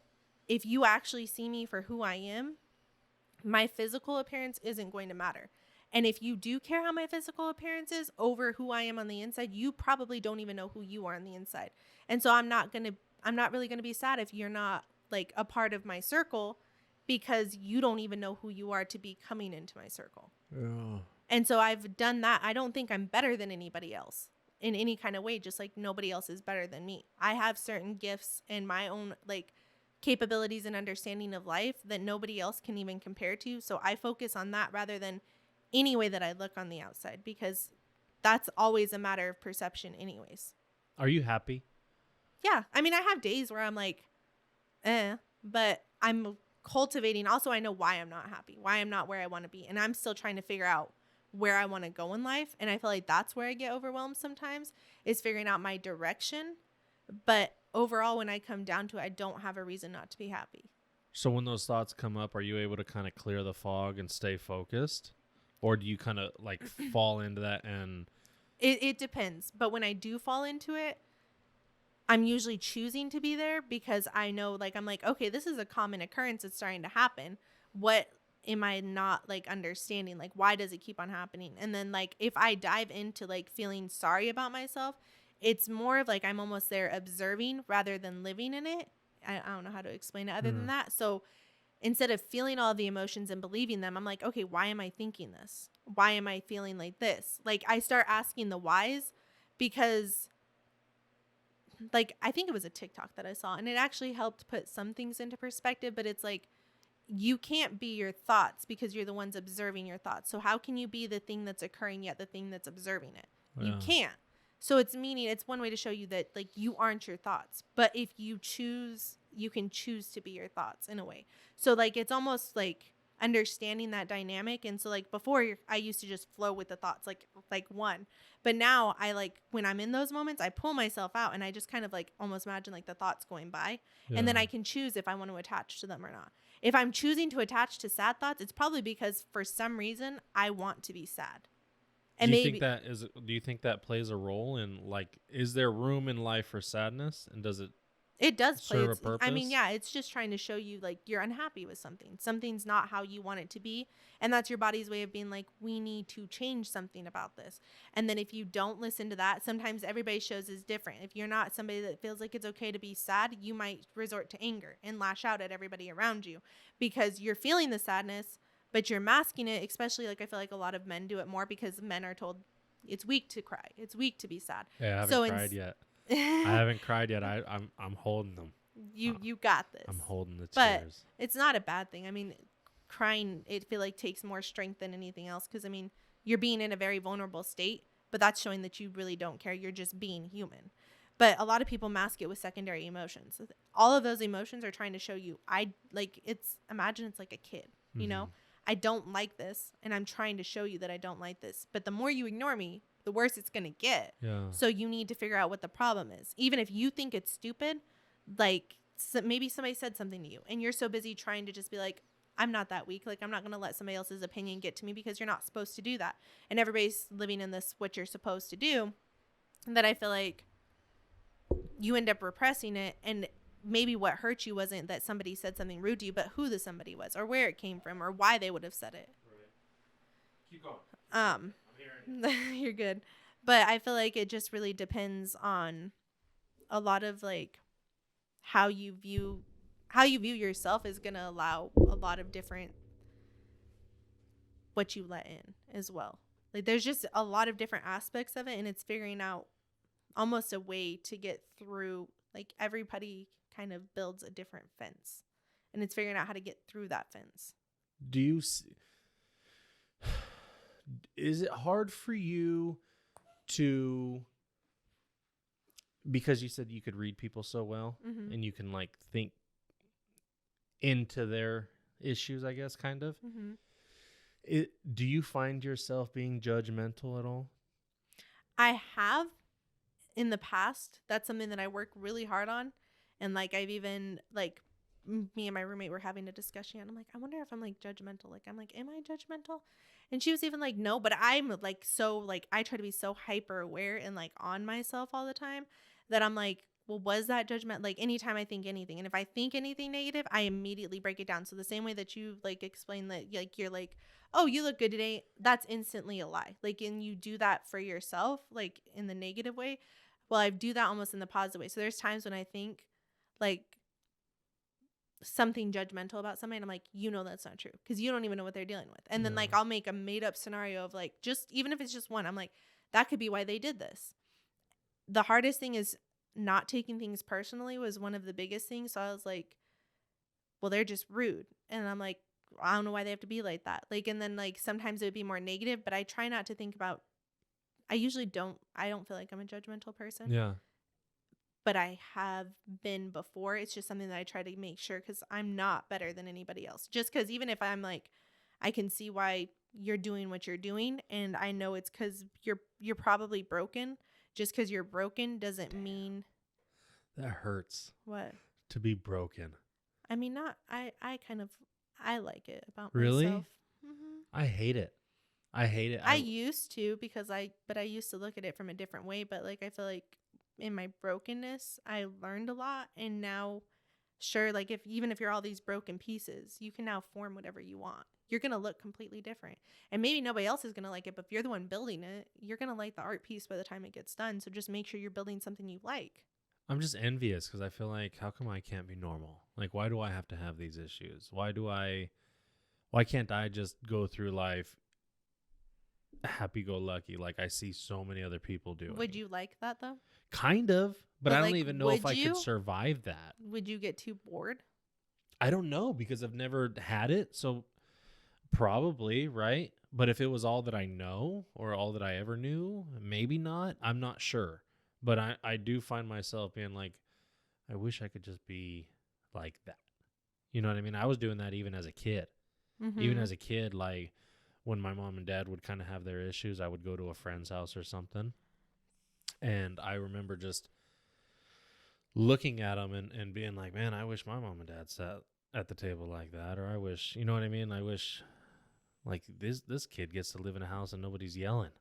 if you actually see me for who I am, my physical appearance isn't going to matter. And if you do care how my physical appearance is over who I am on the inside, you probably don't even know who you are on the inside. And so I'm not really going to be sad if you're not like a part of my circle, because you don't even know who you are to be coming into my circle. Yeah. And so I've done that. I don't think I'm better than anybody else in any kind of way, just like nobody else is better than me. I have certain gifts and my own like capabilities and understanding of life that nobody else can even compare to. So I focus on that rather than any way that I look on the outside, because that's always a matter of perception anyways. Are you happy? Yeah. I mean, I have days where I'm like, but I'm cultivating. Also, I know why I'm not happy, why I'm not where I want to be. And I'm still trying to figure out where I want to go in life. And I feel like that's where I get overwhelmed sometimes, is figuring out my direction. But overall, when I come down to it, I don't have a reason not to be happy. So when those thoughts come up, are you able to kind of clear the fog and stay focused? Or do you kind of like fall into that? And it depends. But when I do fall into it, I'm usually choosing to be there because I know, like, I'm like, okay, this is a common occurrence. It's starting to happen. What am I not like understanding? Like, why does it keep on happening? And then like, if I dive into like feeling sorry about myself, it's more of like, I'm almost there observing rather than living in it. I don't know how to explain it other than that. So instead of feeling all the emotions and believing them, I'm like, okay, why am I thinking this? Why am I feeling like this? Like, I start asking the whys, because like, I think it was a TikTok that I saw, and it actually helped put some things into perspective, but it's like, you can't be your thoughts because you're the ones observing your thoughts. So how can you be the thing that's occurring yet the thing that's observing it? Yeah. You can't. So it's one way to show you that like you aren't your thoughts, but if you choose, you can choose to be your thoughts in a way. So like, it's almost like understanding that dynamic. And so like before, I used to just flow with the thoughts like one, but now I like, when I'm in those moments, I pull myself out and I just kind of like almost imagine like the thoughts going by. Yeah. And then I can choose if I want to attach to them or not. If I'm choosing to attach to sad thoughts, it's probably because for some reason I want to be sad. And do you think that plays a role in like, is there room in life for sadness, and does it does play serve a purpose? I mean, yeah, it's just trying to show you like you're unhappy with something. Something's not how you want it to be. And that's your body's way of being like, we need to change something about this. And then if you don't listen to that, sometimes everybody's shows is different. If you're not somebody that feels like it's okay to be sad, you might resort to anger and lash out at everybody around you because you're feeling the sadness, but you're masking it. Especially like, I feel like a lot of men do it more because men are told it's weak to cry. It's weak to be sad. Yeah, I haven't cried yet. I haven't cried yet. I'm holding them. You got this. I'm holding the but tears. It's not a bad thing. I mean, crying, it feel like takes more strength than anything else, because I mean, you're being in a very vulnerable state, but that's showing that you really don't care. You're just being human. But a lot of people mask it with secondary emotions. All of those emotions are trying to show you, imagine it's like a kid, you know, I don't like this, and I'm trying to show you that I don't like this. But the more you ignore me, the worse it's going to get. Yeah. So you need to figure out what the problem is. Even if you think it's stupid, like maybe somebody said something to you and you're so busy trying to just be like, I'm not that weak. Like, I'm not going to let somebody else's opinion get to me, because you're not supposed to do that. And everybody's living in this, what you're supposed to do, that I feel like you end up repressing it. And maybe what hurt you wasn't that somebody said something rude to you, but who the somebody was, or where it came from, or why they would have said it. Right. Keep going. You're good. But I feel like it just really depends on a lot of like how you view yourself is going to allow a lot of different what you let in as well. Like, there's just a lot of different aspects of it, and it's figuring out almost a way to get through. Like, everybody kind of builds a different fence, and it's figuring out how to get through that fence. Is it hard for you to, because you said you could read people so well, and you can like think into their issues, I guess, kind of. Do you find yourself being judgmental at all? I have in the past. That's something that I work really hard on. And like, I've even like, me and my roommate were having a discussion, and I'm like, I wonder if I'm like judgmental. Like, I'm like, am I judgmental? And she was even like, no, but I'm like, so like, I try to be so hyper aware and like on myself all the time that I'm like, well, was that judgment? Like anytime I think anything, and if I think anything negative, I immediately break it down. So the same way that you like explain that, like you're like, oh, you look good today, that's instantly a lie. Like, and you do that for yourself, like in the negative way. Well, I do that almost in the positive way. So there's times when I think like something judgmental about somebody, and I'm like, you know, that's not true because you don't even know what they're dealing with. And then like I'll make a made up scenario of like, just even if it's just one, I'm like, that could be why they did this. The hardest thing is not taking things personally was one of the biggest things. So I was like, well, they're just rude. And I'm like, I don't know why they have to be like that. Like, and then like sometimes it would be more negative, but I try not to think about, I don't feel like I'm a judgmental person. Yeah. But I have been before. It's just something that I try to make sure because I'm not better than anybody else. Just because even if I'm like, I can see why you're doing what you're doing, and I know it's because you're probably broken. Just because you're broken doesn't mean That hurts. what. To be broken. I mean, not I like it about Really? myself. Mm-hmm. I hate it. I used to because I used to look at it from a different way. But like I feel like in my brokenness, I learned a lot, and now, sure, like even if you're all these broken pieces, you can now form whatever you want. You're gonna look completely different, and maybe nobody else is gonna like it. But if you're the one building it, you're gonna like the art piece by the time it gets done. So just make sure you're building something you like. I'm just envious because I feel like, how come I can't be normal? Like, why do I have to have these issues? Why can't I just go through life happy-go-lucky like I see so many other people doing? Would you like that though? Kind of, but I don't like, even know if would I you? could survive that. Would you get too bored? I don't know because I've never had it, so probably, right? But if it was all that I know or all that I ever knew, maybe not. I'm not sure. But I do find myself being like, I wish I could just be like that. You know what I mean? I was doing that even as a kid. Mm-hmm. Even as a kid, like when my mom and dad would kind of have their issues, I would go to a friend's house or something. And I remember just looking at them and being like, man, I wish my mom and dad sat at the table like that. Or I wish, you know what I mean? I wish like this kid gets to live in a house and nobody's yelling.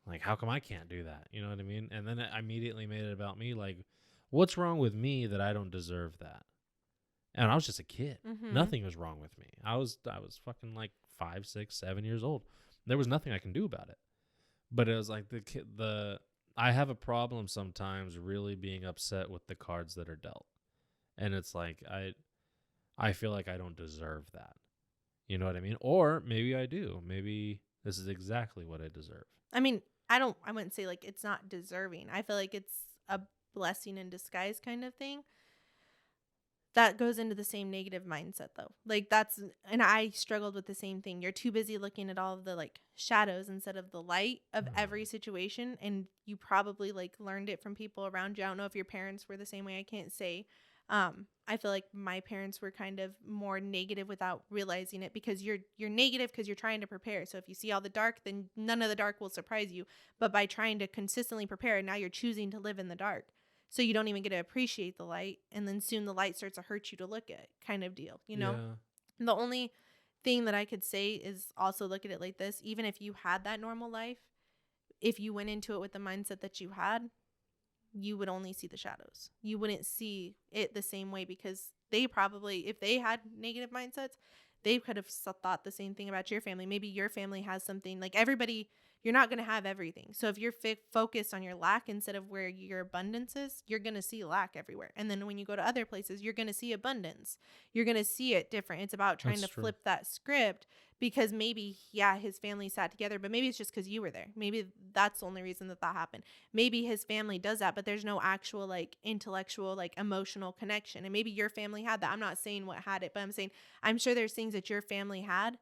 Like, how come I can't do that? You know what I mean? And then I immediately made it about me. Like, what's wrong with me that I don't deserve that? And I was just a kid. Mm-hmm. Nothing was wrong with me. I was fucking like 5, 6, 7 years old. There was nothing I can do about it. But it was like I have a problem sometimes really being upset with the cards that are dealt. And it's like, I feel like I don't deserve that. You know what I mean? Or maybe I do. Maybe this is exactly what I deserve. I mean, I wouldn't say like it's not deserving. I feel like it's a blessing in disguise kind of thing. That goes into the same negative mindset though. Like and I struggled with the same thing. You're too busy looking at all of the like shadows instead of the light of every situation. And you probably like learned it from people around you. I don't know if your parents were the same way. I can't say. I feel like my parents were kind of more negative without realizing it because you're negative because you're trying to prepare. So if you see all the dark, then none of the dark will surprise you. But by trying to consistently prepare, now you're choosing to live in the dark. So you don't even get to appreciate the light. And then soon the light starts to hurt you to look at kind of deal, you know? Yeah. The only thing that I could say is also look at it like this. Even if you had that normal life, if you went into it with the mindset that you had, you would only see the shadows. You wouldn't see it the same way because they probably, if they had negative mindsets, they could have thought the same thing about your family. Maybe your family has something like everybody. You're not going to have everything. So if you're focused on your lack instead of where your abundance is, you're going to see lack everywhere. And then when you go to other places, you're going to see abundance. You're going to see it different. It's about trying to flip that script because maybe, yeah, his family sat together, but maybe it's just because you were there. Maybe that's the only reason that happened. Maybe his family does that, but there's no actual like intellectual, like emotional connection. And maybe your family had that. I'm not saying what had it, but I'm saying I'm sure there's things that your family had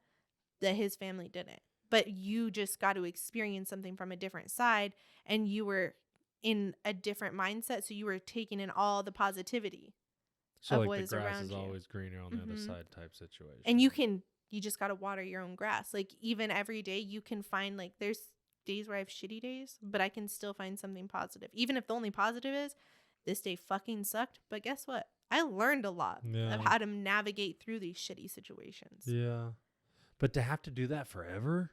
that his family didn't. But you just got to experience something from a different side and you were in a different mindset. So you were taking in all the positivity of what is around you. So like the grass is always greener on the other side type situation. And you just got to water your own grass. Like even every day you can find like there's days where I have shitty days, but I can still find something positive. Even if the only positive is this day fucking sucked. But guess what? I learned a lot of how to navigate through these shitty situations. Yeah. But to have to do that forever?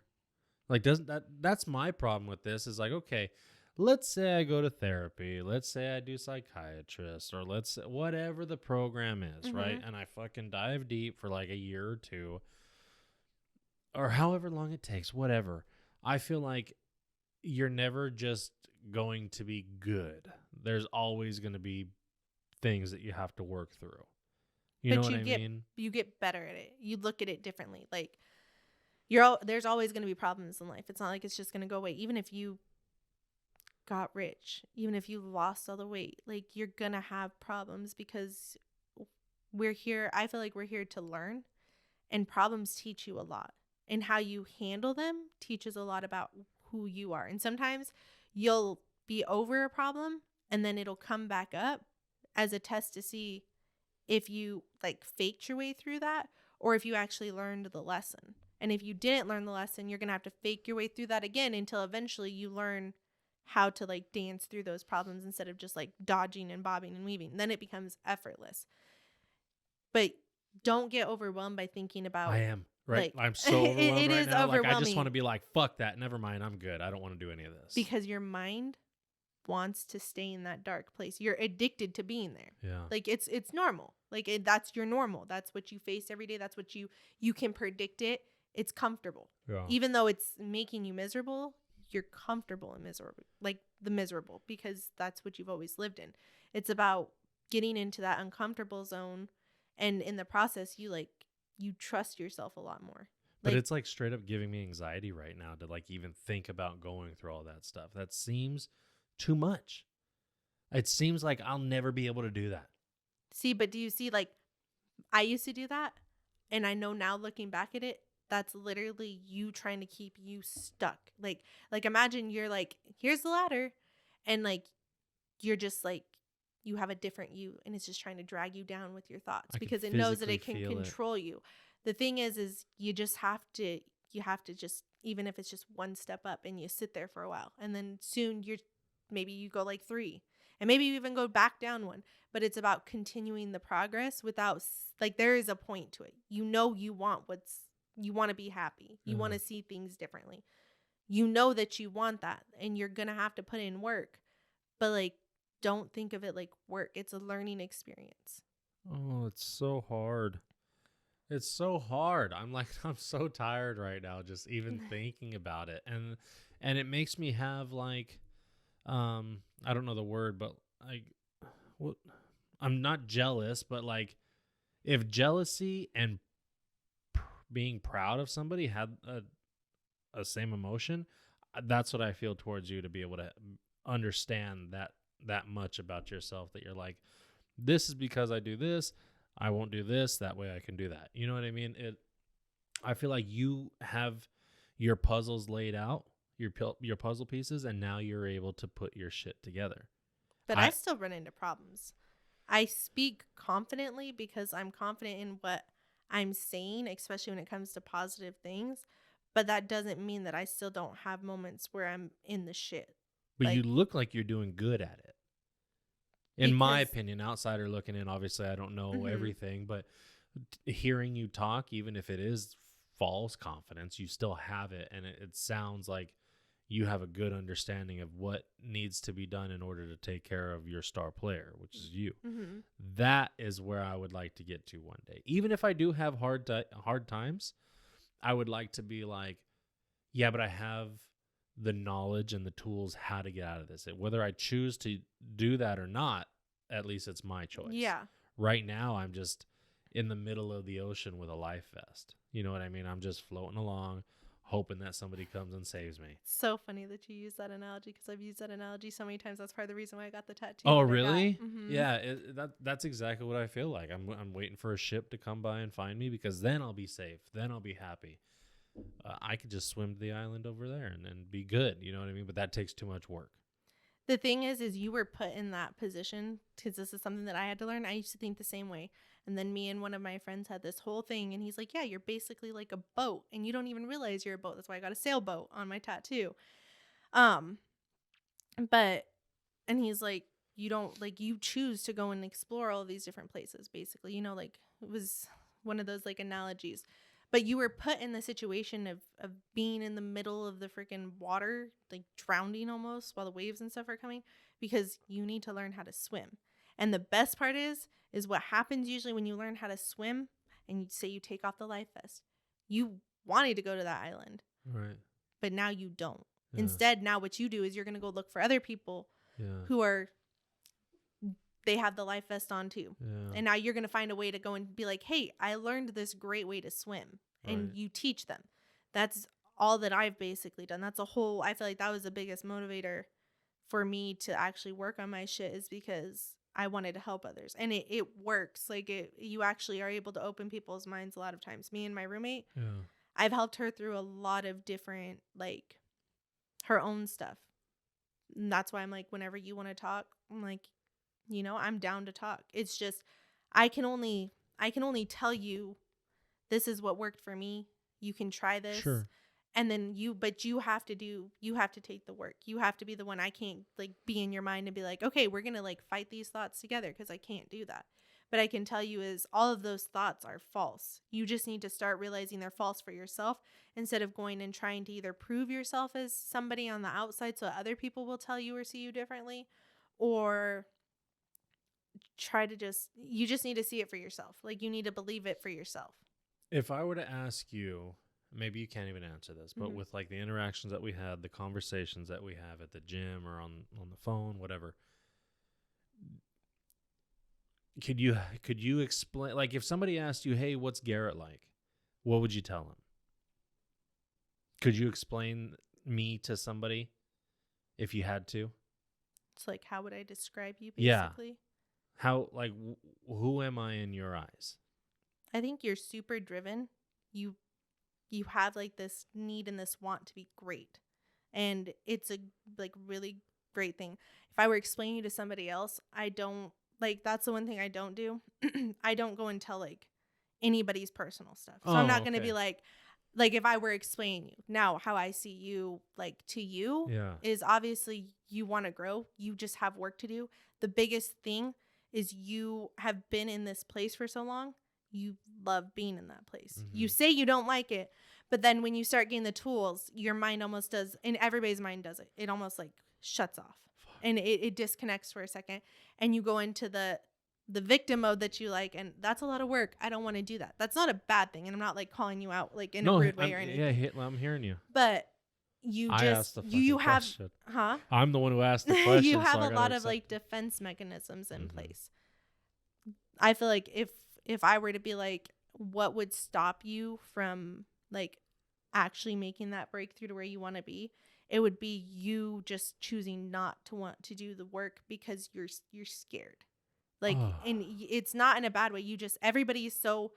Like, that's my problem with this is like, okay, let's say I go to therapy, let's say I do psychiatrist, or let's say whatever the program is, right? And I fucking dive deep for like a year or two, or however long it takes, whatever. I feel like you're never just going to be good. There's always going to be things that you have to work through. You know what I mean? You get better at it. You look at it differently. Like there's always going to be problems in life. It's not like it's just going to go away. Even if you got rich, even if you lost all the weight, like you're going to have problems because we're here. I feel like we're here to learn, and problems teach you a lot, and how you handle them teaches a lot about who you are. And sometimes you'll be over a problem and then it'll come back up as a test to see if you like faked your way through that or if you actually learned the lesson. And if you didn't learn the lesson, you're going to have to fake your way through that again until eventually you learn how to like dance through those problems instead of just like dodging and bobbing and weaving. Then it becomes effortless. But don't get overwhelmed by thinking about. I am. Right. Like, I'm so overwhelmed it right is now. Like, I just overwhelming. want to be like, fuck that. Never mind. I'm good. I don't want to do any of this. Because your mind wants to stay in that dark place. You're addicted to being there. Yeah. Like it's normal. Like that's your normal. That's what you face every day. That's what you can predict it. It's comfortable. Yeah. Even though it's making you miserable, you're comfortable and miserable. Like the miserable, because that's what you've always lived in. It's about getting into that uncomfortable zone, and in the process you trust yourself a lot more. But it's like straight up giving me anxiety right now to like even think about going through all that stuff. That seems too much. It seems like I'll never be able to do that. See, but do you see, like, I used to do that, and I know now looking back at it, that's literally you trying to keep you stuck. Like imagine you're like, here's the ladder, and like you're just like, you have a different you, and it's just trying to drag you down with your thoughts because it knows that it can control you. The thing is you just have to just, even if it's just one step up, and you sit there for a while, and then soon maybe you go like 3, and maybe you even go back down 1, but it's about continuing the progress without, like, there is a point to it. You want to be happy. You want to see things differently. You know that you want that, and you're going to have to put in work, but like, don't think of it like work. It's a learning experience. Oh, it's so hard. It's so hard. I'm so tired right now just even thinking about it. And it makes me have like, I don't know the word, but like, I'm not jealous, but like if jealousy and being proud of somebody had a same emotion, that's what I feel towards you, to be able to understand that much about yourself, that you're like, this is because I do this, I won't do this, that way I can do that. You know what I mean? I feel like you have your puzzles laid out, your puzzle pieces, and now you're able to put your shit together. But I still run into problems. I speak confidently because I'm confident in what I'm saying, especially when it comes to positive things. But that doesn't mean that I still don't have moments where I'm in the shit. But you look like you're doing good at it. In my opinion, outsider looking in, obviously I don't know everything, but hearing you talk, even if it is false confidence, you still have it. And it sounds like you have a good understanding of what needs to be done in order to take care of your star player, which is you. Mm-hmm. That is where I would like to get to one day. Even if I do have hard times, I would like to be like, yeah, but I have the knowledge and the tools how to get out of this. Whether I choose to do that or not, at least it's my choice. Yeah. Right now, I'm just in the middle of the ocean with a life vest. You know what I mean? I'm just floating along, hoping that somebody comes and saves me. It's so funny that you use that analogy, because I've used that analogy so many times. That's part of the reason why I got the tattoo. Oh, really? Mm-hmm. Yeah, that's exactly what I feel like. I'm waiting for a ship to come by and find me, because then I'll be safe. Then I'll be happy. I could just swim to the island over there and be good. You know what I mean? But that takes too much work. The thing is you were put in that position because this is something that I had to learn. I used to think the same way. And then me and one of my friends had this whole thing, and he's like, yeah, you're basically like a boat, and you don't even realize you're a boat. That's why I got a sailboat on my tattoo. And he's like, you don't, like, you choose to go and explore all these different places, basically. You know, like, it was one of those like analogies. But you were put in the situation of being in the middle of the freaking water, like drowning almost while the waves and stuff are coming, because you need to learn how to swim. And the best part is what happens usually when you learn how to swim and you say you take off the life vest. You wanted to go to that island, Right. but now you don't. Yeah. Instead, now what you do is you're going to go look for other people who are, they have the life vest on too. Yeah. And now you're going to find a way to go and be like, hey, I learned this great way to swim. And you teach them. That's all that I've basically done. That's a whole, I feel like that was the biggest motivator for me to actually work on my shit, is because I wanted to help others. And it works. Like you actually are able to open people's minds a lot of times. Me and my roommate, I've helped her through a lot of different, like, her own stuff. And that's why I'm like, whenever you want to talk, I'm like, you know, I'm down to talk. It's just, I can only tell you, this is what worked for me. You can try this. Sure. And then you have to take the work. You have to be the one. I can't like be in your mind and be like, okay, we're going to like fight these thoughts together, because I can't do that. But I can tell you is all of those thoughts are false. You just need to start realizing they're false for yourself, instead of going and trying to either prove yourself as somebody on the outside so other people will tell you or see you differently, or try to you just need to see it for yourself. Like, you need to believe it for yourself. If I were to ask you, maybe you can't even answer this, but with like the interactions that we had, the conversations that we have at the gym or on the phone, whatever, could you explain, like, if somebody asked you, hey, what's Garrett like, what would you tell them? Could you explain me to somebody if you had to? It's like, how would I describe you, basically? Yeah. How, like, who am I in your eyes? I think you're super driven. You have like this need and this want to be great. And it's a like really great thing. If I were explaining you to somebody else, I don't, like, that's the one thing I don't do. I don't go and tell like anybody's personal stuff. So I'm not going to be like if I were explaining you now, how I see you, like, to you is obviously you want to grow. You just have work to do. The biggest thing is you have been in this place for so long. You love being in that place. You say you don't like it, but then when you start getting the tools, your mind almost does, and everybody's mind does it. It almost like shuts off. And it disconnects for a second, and you go into the victim mode that you like, and that's a lot of work. I don't want to do that. That's not a bad thing, and I'm not like calling you out like in a rude way or anything. Yeah, I'm hearing you. But you you have question. Huh? I'm the one who asked the question. You have a lot of like defense mechanisms in place. I feel like if I were to be like, what would stop you from like actually making that breakthrough to where you want to be, it would be you just choosing not to want to do the work because you're scared. Like, and it's not in a bad way. You just, everybody's so,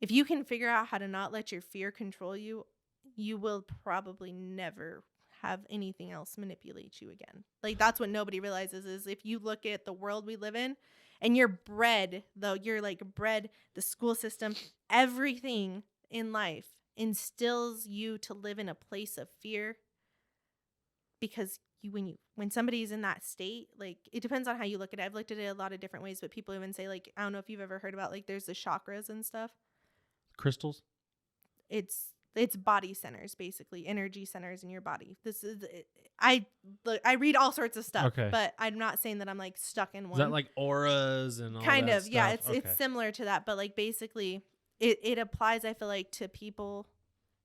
if you can figure out how to not let your fear control you, you will probably never have anything else manipulate you again. Like, that's what nobody realizes is if you look at the world we live in and you're bred, though, you're like bred, the school system, everything in life instills you to live in a place of fear, because when somebody's in that state, like, it depends on how you look at it. I've looked at it a lot of different ways, but people even say, like, I don't know if you've ever heard about, like, there's the chakras and stuff. Crystals? It's body centers, basically, energy centers in your body. This is, I read all sorts of stuff, but I'm not saying that I'm like stuck in one. Is that like auras and all kind that of stuff? Yeah, it's similar to that, but like basically it applies, I feel like, to people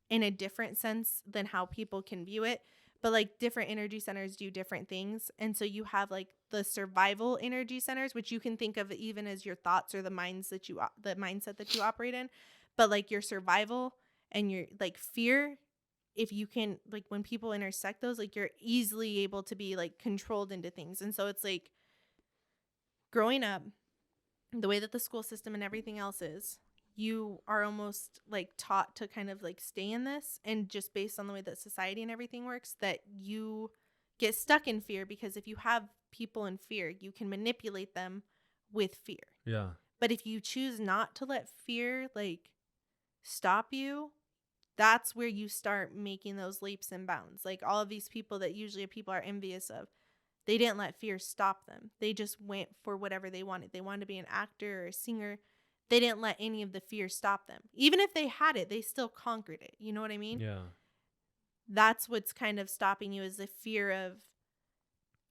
in a different sense than how people can view it. But like different energy centers do different things. And so you have like the survival energy centers, which you can think of even as your thoughts or the mindset that you operate in. But like your survival and your like fear, if you can, like, when people intersect those, like, you're easily able to be like controlled into things. And so it's like growing up, the way that the school system and everything else is, you are almost like taught to kind of like stay in this, and just based on the way that society and everything works, that you get stuck in fear, because if you have people in fear, you can manipulate them with fear. Yeah. But if you choose not to let fear like stop you, that's where you start making those leaps and bounds. Like all of these people that usually people are envious of, they didn't let fear stop them. They just went for whatever they wanted. They wanted to be an actor or a singer. they didn't let any of the fear stop them. Even if they had it, they still conquered it. You know what I mean? Yeah. That's what's kind of stopping you, is the fear of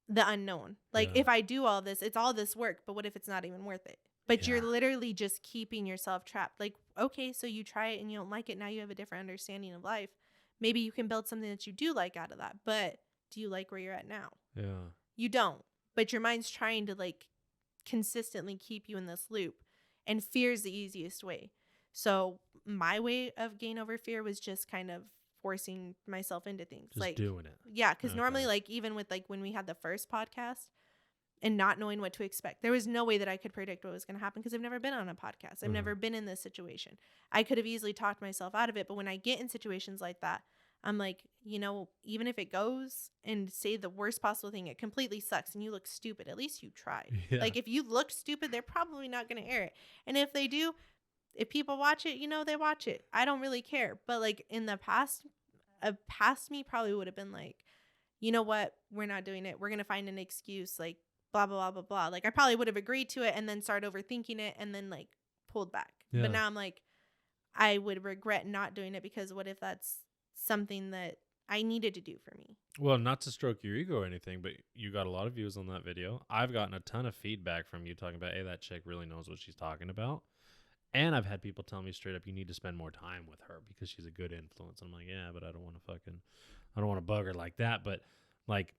the unknown. Like, Yeah. if I do all this, it's all this work, but what if it's not even worth it? But you're Yeah. literally just keeping yourself trapped. Like, okay, so you try it and you don't like it. Now you have a different understanding of life. Maybe you can build something that you do like out of that. But do you like where you're at now? Yeah. You don't. But your mind's trying to like consistently keep you in this loop. And fear is the easiest way. So my way of gain over fear was just kind of forcing myself into things. Just like doing it. Yeah, because Okay. normally, like, even with like when we had the first podcast and not knowing what to expect, there was no way that I could predict what was going to happen because I've never been on a podcast. I've never been in this situation. I could have easily talked myself out of it. But when I get in situations like that, I'm like, even if it goes and say the worst possible thing, it completely sucks and you look stupid, at least you tried. Yeah. Like, if you look stupid, they're probably not going to air it. And if they do, if people watch it, they watch it. I don't really care. But like in the past, past me probably would have been like, you know what? We're not doing it. We're going to find an excuse, like blah, blah, blah, blah, blah. Like, I probably would have agreed to it and then started overthinking it and then like pulled back. Yeah. But now I'm like, I would regret not doing it because what if that's something that I needed to do for me? Well, not to stroke your ego or anything, but you got a lot of views on that video. I've gotten a ton of feedback from you talking about, hey, that chick really knows what she's talking about. And I've had people tell me straight up, you need to spend more time with her because she's a good influence. I'm like, yeah, but I don't want to bug her like that. But like,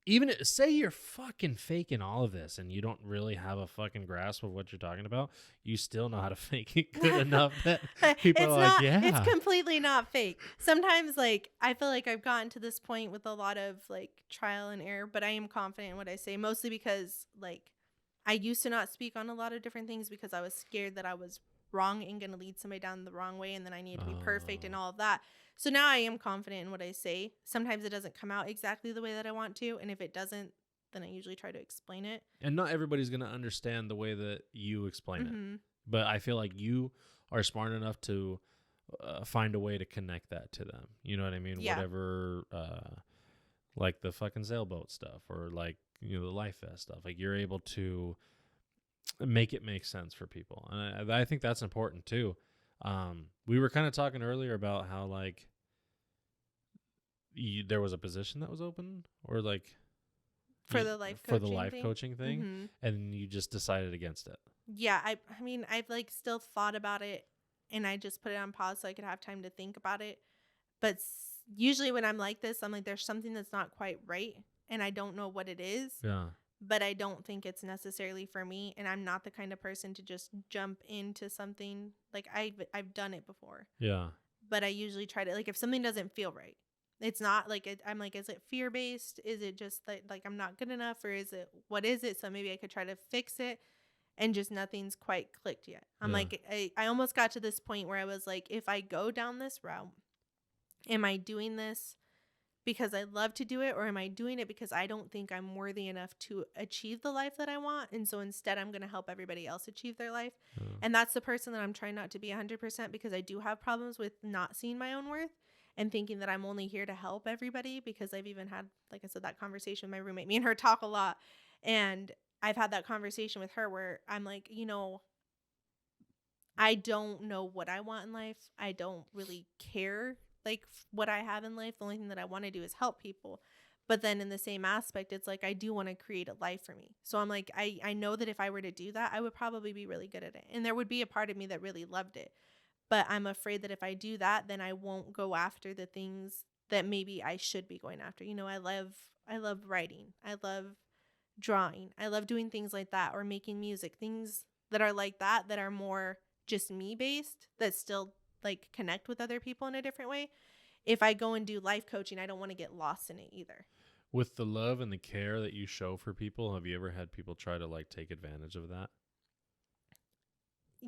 even say you're fucking faking all of this and you don't really have a fucking grasp of what you're talking about, you still know how to fake it good enough that people are like, yeah. It's completely not fake. Sometimes, like, I feel like I've gotten to this point with a lot of like trial and error, but I am confident in what I say, mostly because like I used to not speak on a lot of different things because I was scared that I was wrong and going to lead somebody down the wrong way and then I needed to be perfect and all of that. So now I am confident in what I say. Sometimes it doesn't come out exactly the way that I want to. And if it doesn't, then I usually try to explain it. And not everybody's going to understand the way that you explain Mm-hmm. it. But I feel like you are smart enough to find a way to connect that to them. You know what I mean? Yeah. Whatever, like the fucking sailboat stuff or like, the life vest stuff. Like you're able to make it make sense for people. And I think that's important too. We were kind of talking earlier about how like there was a position that was open or like For the life for coaching the life thing? coaching thing, Mm-hmm. and you just decided against it. Yeah, I mean, I've like still thought about it and I just put it on pause so I could have time to think about it. But usually when I'm like this, I'm like, there's something that's not quite right and I don't know what it is. Yeah. But I don't think it's necessarily for me. And I'm not the kind of person to just jump into something. Like I've done it before. Yeah. But I usually try to, like, if something doesn't feel right, it's not like I'm like, is it fear based? Is it just that like I'm not good enough, or is it, what is it? So maybe I could try to fix it, and just nothing's quite clicked yet. I'm Yeah. like, I almost got to this point where I was like, if I go down this route, am I doing this because I love to do it, or am I doing it because I don't think I'm worthy enough to achieve the life that I want? And so instead I'm going to help everybody else achieve their life. Yeah. And that's the person that I'm trying not to be 100%, because I do have problems with not seeing my own worth and thinking that I'm only here to help everybody, because I've even had, like I said, that conversation with my roommate. Me and her talk a lot. And I've had that conversation with her where I'm like, I don't know what I want in life. I don't really care like what I have in life. The only thing that I want to do is help people. But then in the same aspect, it's like I do want to create a life for me. So I'm like, I know that if I were to do that, I would probably be really good at it. And there would be a part of me that really loved it. But I'm afraid that if I do that, then I won't go after the things that maybe I should be going after. I love writing. I love drawing. I love doing things like that, or making music, things that are like that are more just me based, that still like connect with other people in a different way. If I go and do life coaching, I don't want to get lost in it either. With the love and the care that you show for people, have you ever had people try to like take advantage of that?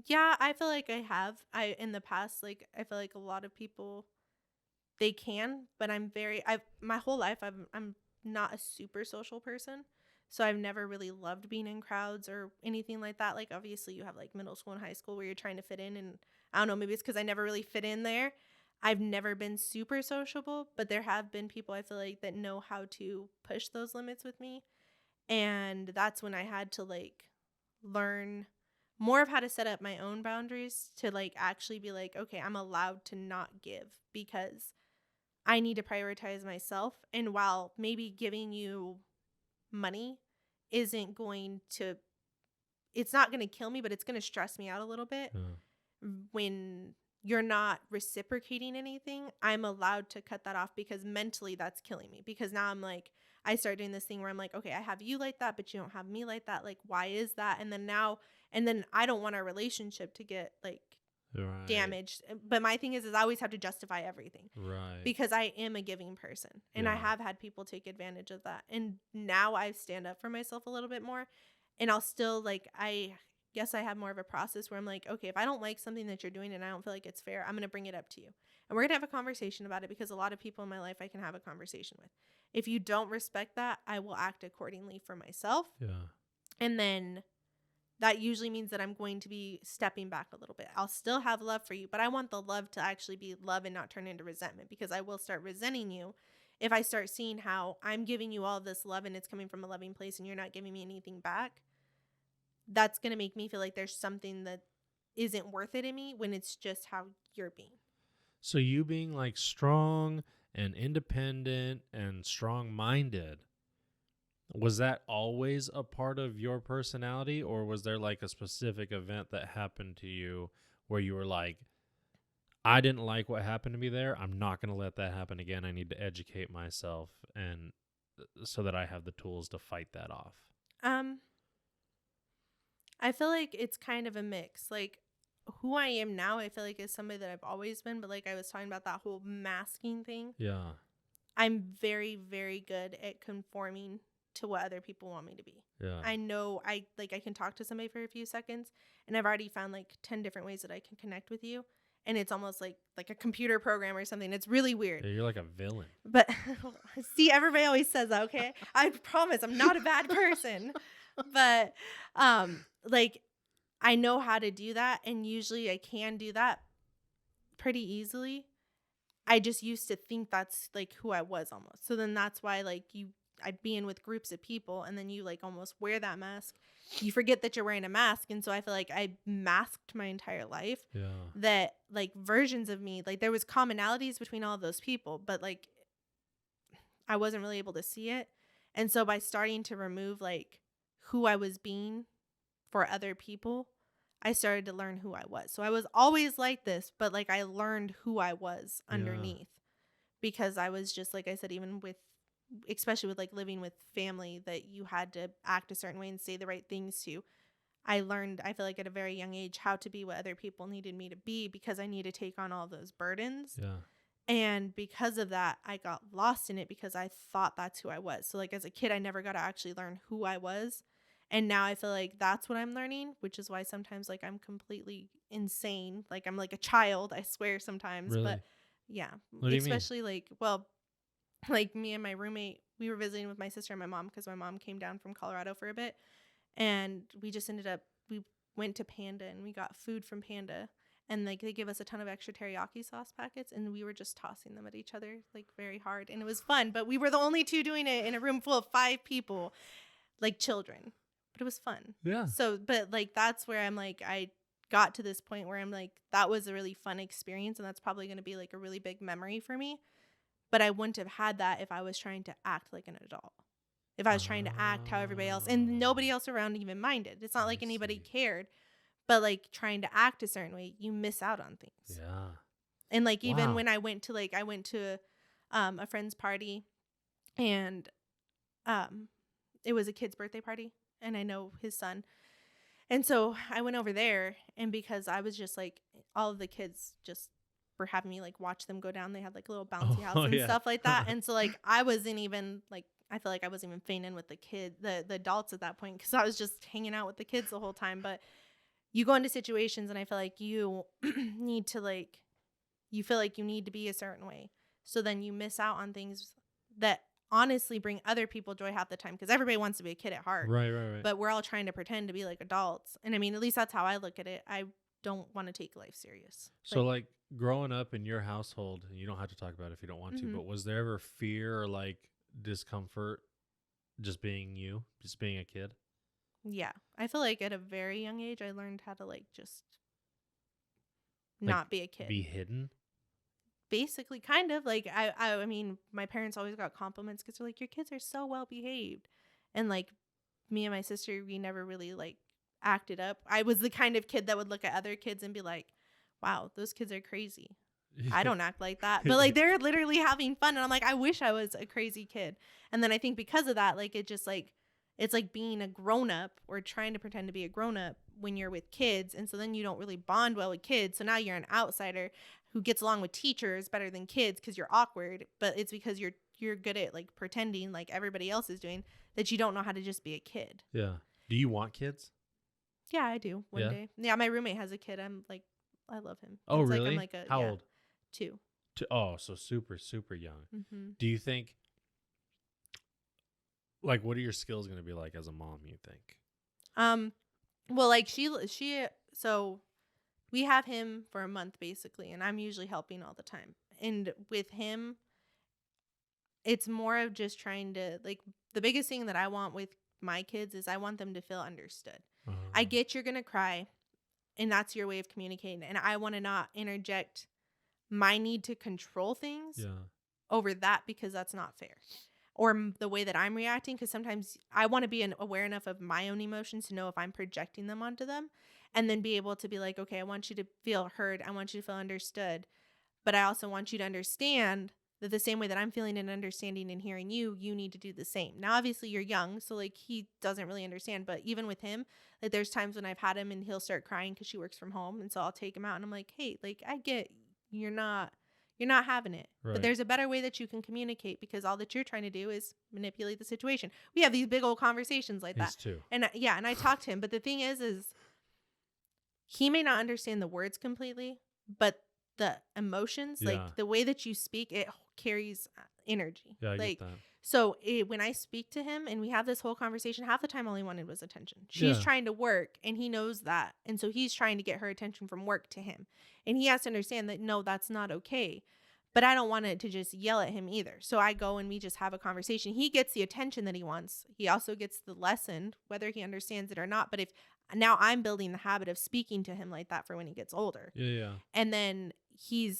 Yeah, I feel like I have. In the past, like I feel like a lot of people, they can, but my whole life I'm not a super social person. So I've never really loved being in crowds or anything like that. Like obviously you have like middle school and high school where you're trying to fit in, and I don't know, maybe it's because I never really fit in there. I've never been super sociable, but there have been people I feel like that know how to push those limits with me. And that's when I had to like learn more of how to set up my own boundaries to like actually be like, okay, I'm allowed to not give because I need to prioritize myself. And while maybe giving you money isn't going to, it's not going to kill me, but it's going to stress me out a little bit. When you're not reciprocating anything, I'm allowed to cut that off because mentally that's killing me. Because now I'm like, I start doing this thing where I'm like, okay, I have you like that, but you don't have me like that. Like, why is that? And then I don't want our relationship to get like damaged. But my thing is I always have to justify everything. Right. Because I am a giving person. And I have had people take advantage of that. And now I stand up for myself a little bit more. And I'll still like, I guess I have more of a process where I'm like, okay, if I don't like something that you're doing and I don't feel like it's fair, I'm going to bring it up to you. And we're going to have a conversation about it because a lot of people in my life I can have a conversation with. If you don't respect that, I will act accordingly for myself. Yeah. And then that usually means that I'm going to be stepping back a little bit. I'll still have love for you, but I want the love to actually be love and not turn into resentment, because I will start resenting you if I start seeing how I'm giving you all this love and it's coming from a loving place and you're not giving me anything back. That's going to make me feel like there's something that isn't worth it in me when it's just how you're being. So you being like strong and independent and strong-minded, was that always a part of your personality, or was there like a specific event that happened to you where you were like, I didn't like what happened to me there. I'm not going to let that happen again. I need to educate myself and so that I have the tools to fight that off. I feel like it's kind of a mix. Like who I am now, I feel like is somebody that I've always been, but like I was talking about that whole masking thing. Yeah. I'm very, very good at conforming to what other people want me to be. Yeah. I know I can talk to somebody for a few seconds and I've already found like 10 different ways that I can connect with you. And it's almost like a computer program or something. It's really weird. Yeah, you're like a villain. But see, everybody always says that, okay? I promise I'm not a bad person. But like I know how to do that, and usually I can do that pretty easily. I just used to think that's like who I was almost. So then that's why like I'd be in with groups of people and then you like almost wear that mask. You forget that you're wearing a mask. And so I feel like I masked my entire life. Yeah. That like versions of me, like there was commonalities between all of those people, but like I wasn't really able to see it. And so by starting to remove like who I was being for other people, I started to learn who I was. So I was always like this, but like I learned who I was underneath because I was just, like I said, even with, especially with like living with family that you had to act a certain way and say the right things to. I learned, I feel like at a very young age, how to be what other people needed me to be because I need to take on all those burdens. Yeah. And because of that, I got lost in it because I thought that's who I was. So like as a kid, I never got to actually learn who I was. And now I feel like that's what I'm learning, which is why sometimes like I'm completely insane. Like I'm like a child, I swear sometimes. Really? But yeah, What do you mean? especially like, well, like me and my roommate, we were visiting with my sister and my mom because my mom came down from Colorado for a bit. And we just we went to Panda and we got food from Panda. And like they give us a ton of extra teriyaki sauce packets and we were just tossing them at each other like very hard. And it was fun, but we were the only two doing it in a room full of 5 people, like children. But it was fun. Yeah. So, but like that's where I'm like, I got to this point where I'm like, that was a really fun experience. And that's probably going to be like a really big memory for me. But I wouldn't have had that if I was trying to act like an adult. If I was trying to act how everybody else, and nobody else around even minded. It's not like anybody cared, but like trying to act a certain way, you miss out on things. Yeah. And like even when I went to a friend's party, and it was a kid's birthday party, and I know his son, and so I went over there, and because I was just like all of the kids just were having me like watch them go down. They had like a little bouncy house and stuff like that, and so like I wasn't even like. I feel like I wasn't even fitting in with the adults at that point because I was just hanging out with the kids the whole time. But you go into situations and I feel like you need to like, you feel like you need to be a certain way. So then you miss out on things that honestly bring other people joy half the time because everybody wants to be a kid at heart. Right. But we're all trying to pretend to be like adults. And I mean, at least that's how I look at it. I don't want to take life serious. So like growing up in your household, you don't have to talk about it if you don't want to, but was there ever fear or like discomfort just being a kid? Yeah. I feel like at a very young age, I learned how to like just Like, not be a kid. Be hidden. Basically, kind of like I mean, my parents always got compliments because they're like, your kids are so well behaved, and like me and my sister, we never really like acted up. I was the kind of kid that would look at other kids and be like, wow, those kids are crazy. I don't act like that. But like they're literally having fun. And I'm like, I wish I was a crazy kid. And then I think because of that, like it just like it's like being a grown up or trying to pretend to be a grown up when you're with kids. And so then you don't really bond well with kids. So now you're an outsider who gets along with teachers better than kids because you're awkward. But it's because you're good at like pretending like everybody else is doing that you don't know how to just be a kid. Yeah. Do you want kids? Yeah, I do one Yeah? day. Yeah, my roommate has a kid. I'm like, I love him. Oh, It's really? Like, I'm like a, How yeah, old? 2. Oh, so super, super young. Mm-hmm. Do you think, like, what are your skills going to be like as a mom, you think? Well, like so we have him for a month basically, and I'm usually helping all the time. And with him, it's more of just trying to like the biggest thing that I want with my kids is I want them to feel understood. I get you're going to cry, and that's your way of communicating, and I want to not interject my need to control things over that because that's not fair. Or the way that I'm reacting, because sometimes I want to be aware enough of my own emotions to know if I'm projecting them onto them, and then be able to be like, okay, I want you to feel heard. I want you to feel understood. But I also want you to understand that the same way that I'm feeling and understanding and hearing you, you need to do the same. Now, obviously you're young, so like he doesn't really understand, but even with him, like there's times when I've had him and he'll start crying because she works from home. And so I'll take him out and I'm like, hey, like I get you're not having it. Right. But there's a better way that you can communicate because all that you're trying to do is manipulate the situation. We have these big old conversations like that. Too. And and I talk to him, but the thing is he may not understand the words completely, but the emotions, like the way that you speak, it carries energy. Yeah, I like, get that. So when I speak to him and we have this whole conversation, half the time all he wanted was attention. She's trying to work and he knows that. And so he's trying to get her attention from work to him. And he has to understand that, no, that's not okay. But I don't want it to just yell at him either. So I go and we just have a conversation. He gets the attention that he wants. He also gets the lesson, whether he understands it or not. But if now I'm building the habit of speaking to him like that for when he gets older. Yeah. And then he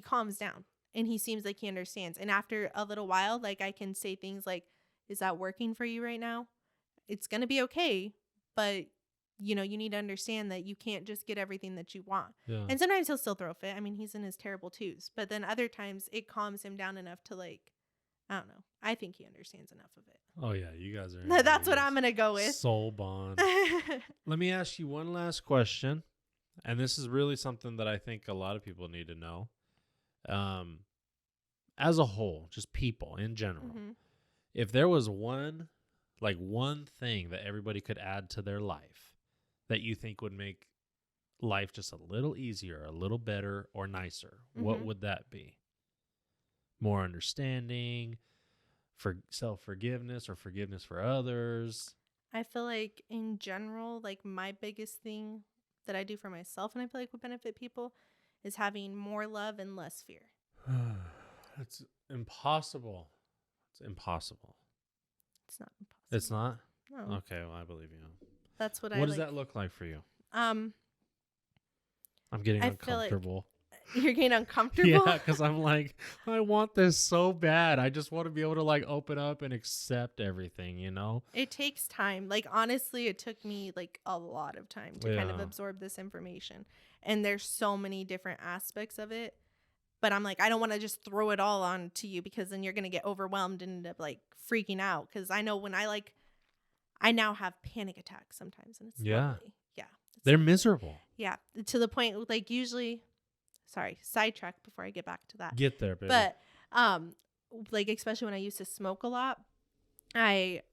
calms down and he seems like he understands. And after a little while, like I can say things like, is that working for you right now? It's going to be okay. But you need to understand that you can't just get everything that you want. Yeah. And sometimes he'll still throw a fit. I mean, he's in his terrible twos, but then other times it calms him down enough to like, I don't know. I think he understands enough of it. Oh yeah. You guys are. That's what I'm going to go with. Soul bond. Let me ask you one last question. And this is really something that I think a lot of people need to know. As a whole, just people in general, if there was one thing that everybody could add to their life that you think would make life just a little easier, a little better, or nicer, what would that be? More understanding, for self-forgiveness or forgiveness for others? I feel like in general, like my biggest thing that I do for myself and I feel like would benefit people is having more love and less fear. It's impossible. It's impossible. It's not impossible. It's not? No. Okay, well, I believe you. That's what What does that look like for you? I'm getting uncomfortable. You're getting uncomfortable? Yeah, because I'm like, I want this so bad. I just want to be able to like open up and accept everything, It takes time. Like, honestly, it took me like a lot of time to kind of absorb this information. And there's so many different aspects of it. But I'm like, I don't want to just throw it all on to you because then you're going to get overwhelmed and end up like freaking out. Because I know when I now have panic attacks sometimes. And it's lovely. Yeah. They're miserable. Yeah. To the point, like usually... Sorry, sidetrack before I get back to that. Get there, baby. But like especially when I used to smoke a lot, I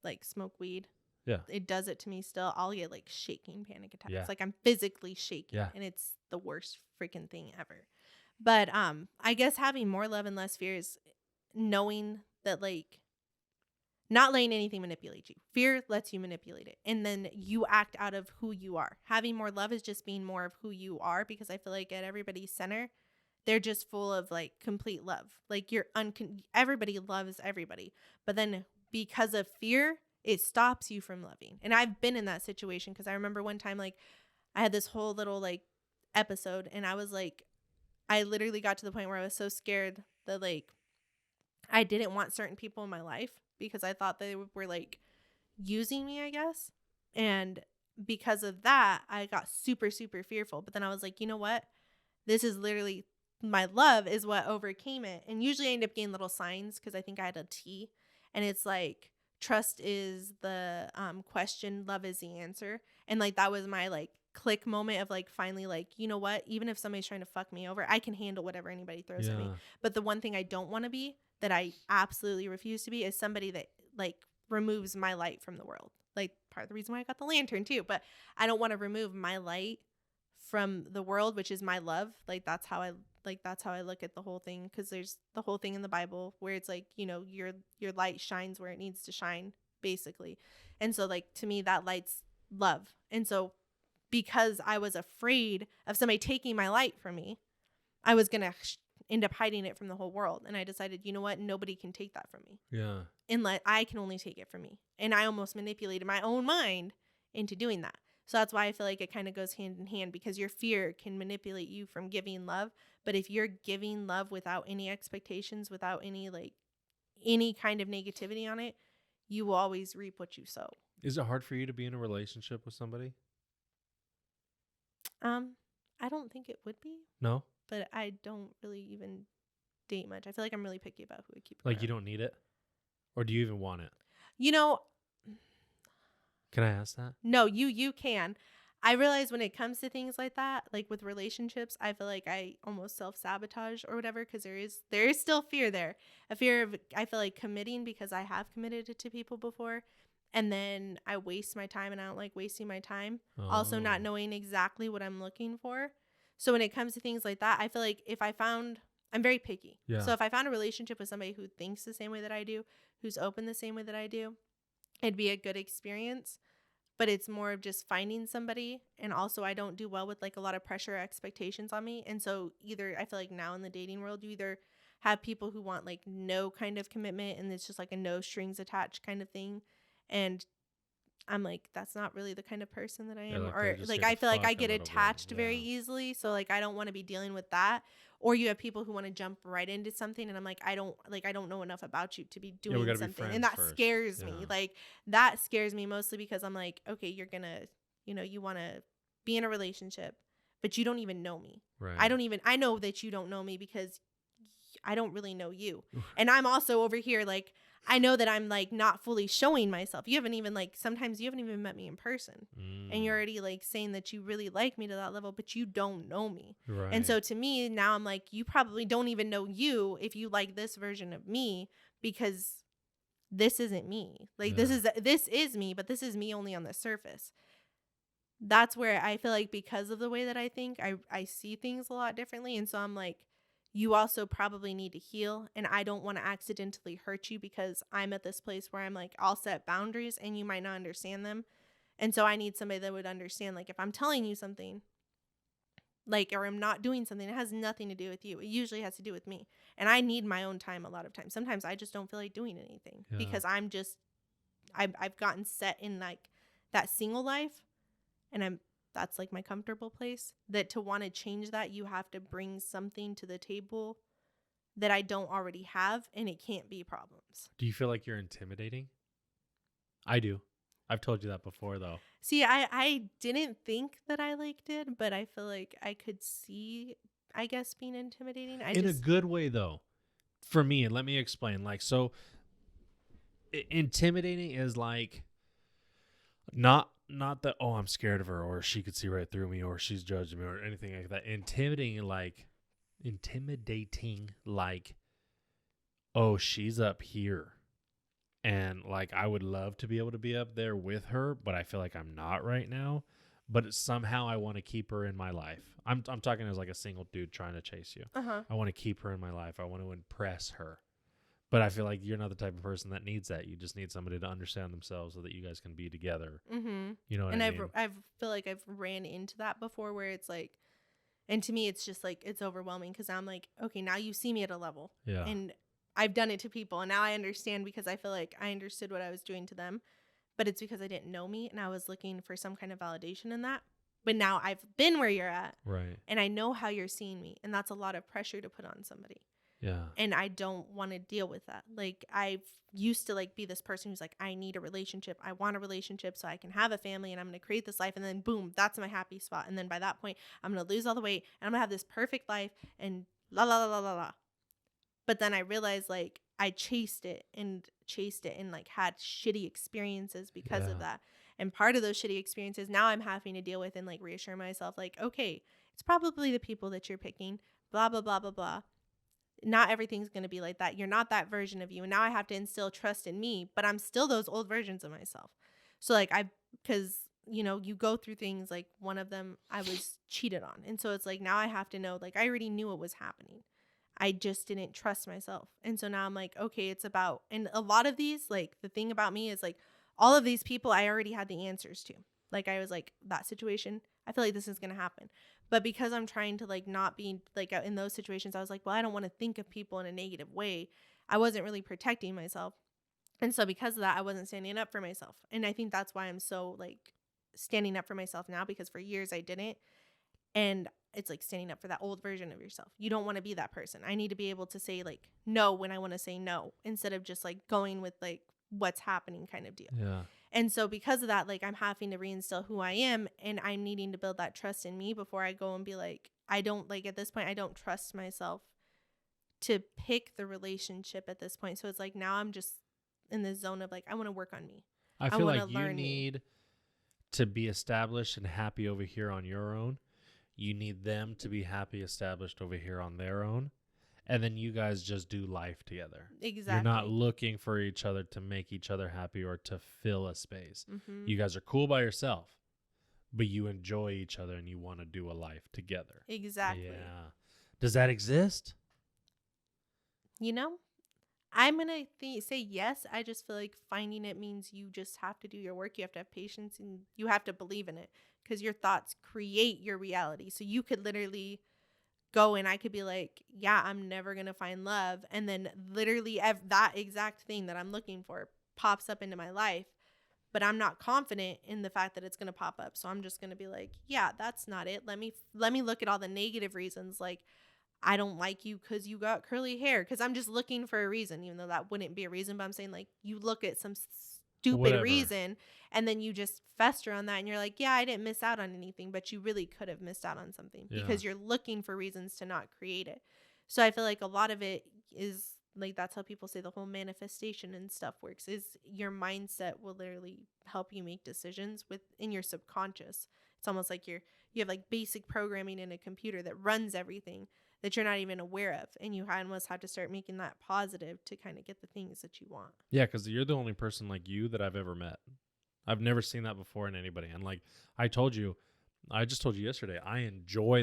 like smoke weed. Yeah. It does it to me still. I'll get like shaking panic attacks. Yeah. Like I'm physically shaking. Yeah. And it's the worst freaking thing ever. But I guess having more love and less fear is knowing that like not letting anything manipulate you. Fear lets you manipulate it. And then you act out of who you are. Having more love is just being more of who you are because I feel like at everybody's center, they're just full of like complete love. Like everybody loves everybody. But then because of fear, it stops you from loving. And I've been in that situation because I remember one time, like, I had this whole little, like, episode, and I was like, I literally got to the point where I was so scared that, like, I didn't want certain people in my life because I thought they were, like, using me, I guess. And because of that, I got super, super fearful. But then I was like, you know what? This is literally my love is what overcame it. And usually I end up getting little signs because I think I had a T. And it's like, trust is the question, love is the answer. And like that was my like click moment of like finally like, you know what? Even if somebody's trying to fuck me over, I can handle whatever anybody throws at me. But the one thing I don't want to be, that I absolutely refuse to be, is somebody that like removes my light from the world. Like part of the reason why I got the lantern too. But I don't want to remove my light from the world, which is my love. Like that's how I look at the whole thing, because there's the whole thing in the Bible where it's like, you know, your light shines where it needs to shine, basically. And so like to me that light's love. And so because I was afraid of somebody taking my light from me, I was gonna end up hiding it from the whole world. And I decided, you know what, nobody can take that from me. Yeah. And I can only take it from me. And I almost manipulated my own mind into doing that. So that's why I feel like it kind of goes hand in hand, because your fear can manipulate you from giving love. But if you're giving love without any expectations, without any like any kind of negativity on it, you will always reap what you sow. Is it hard for you to be in a relationship with somebody? I don't think it would be. No? But I don't really even date much. I feel like I'm really picky about who I keep around. Like you don't need it? Or do you even want it? You know, can I ask that? No, you can. I realize when it comes to things like that, like with relationships, I feel like I almost self-sabotage or whatever, because there is still fear there. A fear of, I feel like, committing, because I have committed to people before, and then I waste my time, and I don't like wasting my time. Oh. Also not knowing exactly what I'm looking for. So when it comes to things like that, I feel like I'm very picky. Yeah. So if I found a relationship with somebody who thinks the same way that I do, who's open the same way that I do, it'd be a good experience. But it's more of just finding somebody. And also I don't do well with like a lot of pressure or expectations on me. And so either I feel like now in the dating world, you either have people who want like no kind of commitment, and it's just like a no strings attached kind of thing. And I'm like, that's not really the kind of person that I am. Or like I feel like I get attached very easily. So like I don't want to be dealing with that. Or you have people who want to jump right into something, and I'm like, I don't know enough about you to be doing something. And that scares me. Like that scares me mostly because I'm like, okay, you're gonna, you know, you want to be in a relationship, but you don't even know me. Right. I know that you don't know me because I don't really know you. And I'm also over here like, I know that I'm like not fully showing myself. You haven't even like, sometimes you haven't even met me in person, and you're already like saying that you really like me to that level, but you don't know me. Right. And so to me now I'm like, you probably don't even know you if you like this version of me, because this isn't me. Like this is me, but this is me only on the surface. That's where I feel like, because of the way that I think, I see things a lot differently. And so I'm like, you also probably need to heal, and I don't want to accidentally hurt you, because I'm at this place where I'm like, I'll set boundaries and you might not understand them. And so I need somebody that would understand, like if I'm telling you something, like, or I'm not doing something, it has nothing to do with you. It usually has to do with me. And I need my own time a lot of times. Sometimes I just don't feel like doing anything because I've gotten set in like that single life, and that's like my comfortable place, that to want to change that, you have to bring something to the table that I don't already have, and it can't be problems. Do you feel like you're intimidating? I do. I've told you that before though. See, I didn't think that I did, but I feel like I could see, I guess, being intimidating. In a good way though. For me, and let me explain. Like, so intimidating is like not that, oh, I'm scared of her, or she could see right through me, or she's judging me, or anything like that. Intimidating like, oh, she's up here, and like I would love to be able to be up there with her, but I feel like I'm not right now. But somehow I want to keep her in my life. I'm talking as like a single dude trying to chase you. I want to keep her in my life. I want to impress her. But I feel like you're not the type of person that needs that. You just need somebody to understand themselves so that you guys can be together. Mm-hmm. You know what I mean? And I feel like I've ran into that before, where it's like, and to me, it's just like, it's overwhelming, because I'm like, okay, now you see me at a level. Yeah. And I've done it to people, and now I understand, because I feel like I understood what I was doing to them. but it's because I didn't know me and I was looking for some kind of validation in that. But now I've been where you're at. Right. And I know how you're seeing me. And that's a lot of pressure to put on somebody. Yeah. And I don't want to deal with that. Like, I've used to like be this person who's like, I need a relationship. I want a relationship so I can have a family and I'm going to create this life. And then boom, that's my happy spot. And then by that point, I'm going to lose all the weight and I'm going to have this perfect life and la, la, la, la, la, la. But then I realized like I chased it and like had shitty experiences because of that. And part of those shitty experiences now I'm having to deal with and like reassure myself like, okay, it's probably the people that you're picking, blah, blah, blah, blah, blah. Not everything's going to be like that. You're not that version of you. And now I have to instill trust in me, but I'm still those old versions of myself. So like because you know, you go through things like one of them I was cheated on. And so it's like now I have to know, like I already knew what was happening. I just didn't trust myself. And so now I'm like, okay, it's about, and a lot of these, like the thing about me is like all of these people I already had the answers to. Like I was like, that situation, I feel like this is going to happen. But because I'm trying to like not be like in those situations, I was like, well, I don't want to think of people in a negative way. I wasn't really protecting myself. And so because of that, I wasn't standing up for myself. And I think that's why I'm so like standing up for myself now, because for years I didn't. And it's like standing up for that old version of yourself. You don't want to be that person. I need to be able to say like no when I want to say no, instead of just like going with like what's happening kind of deal. Yeah. And so because of that, like I'm having to reinstill who I am, and I'm needing to build that trust in me before I go and be like, I don't like at this point, I don't trust myself to pick the relationship at this point. So it's like now I'm just in this zone of like, I want to work on me. I feel like you learn need to be established and happy over here on your own. You need them to be happy, established over here on their own. And then you guys just do life together. Exactly. You're not looking for each other to make each other happy or to fill a space. Mm-hmm. You guys are cool by yourself, but you enjoy each other and you want to do a life together. Exactly. Yeah. Does that exist? You know, I'm going to say yes. I just feel like finding it means you just have to do your work. You have to have patience and you have to believe in it, because your thoughts create your reality. So you could literally go and I could be like, yeah, I'm never going to find love. And then literally that exact thing that I'm looking for pops up into my life, but I'm not confident in the fact that it's going to pop up. So I'm just going to be like, yeah, that's not it. Let me look at all the negative reasons. Like, I don't like you because you got curly hair, because I'm just looking for a reason, even though that wouldn't be a reason. But I'm saying like you look at some stupid reason and then you just fester on that and you're like, yeah, I didn't miss out on anything, but you really could have missed out on something because you're looking for reasons to not create it. So I feel like a lot of it is like, that's how people say the whole manifestation and stuff works, is your mindset will literally help you make decisions in your subconscious. It's almost like you have like basic programming in a computer that runs everything that you're not even aware of. And you almost have to start making that positive to kind of get the things that you want. Yeah, because you're the only person like you that I've ever met. I've never seen that before in anybody. And like I just told you yesterday, I enjoy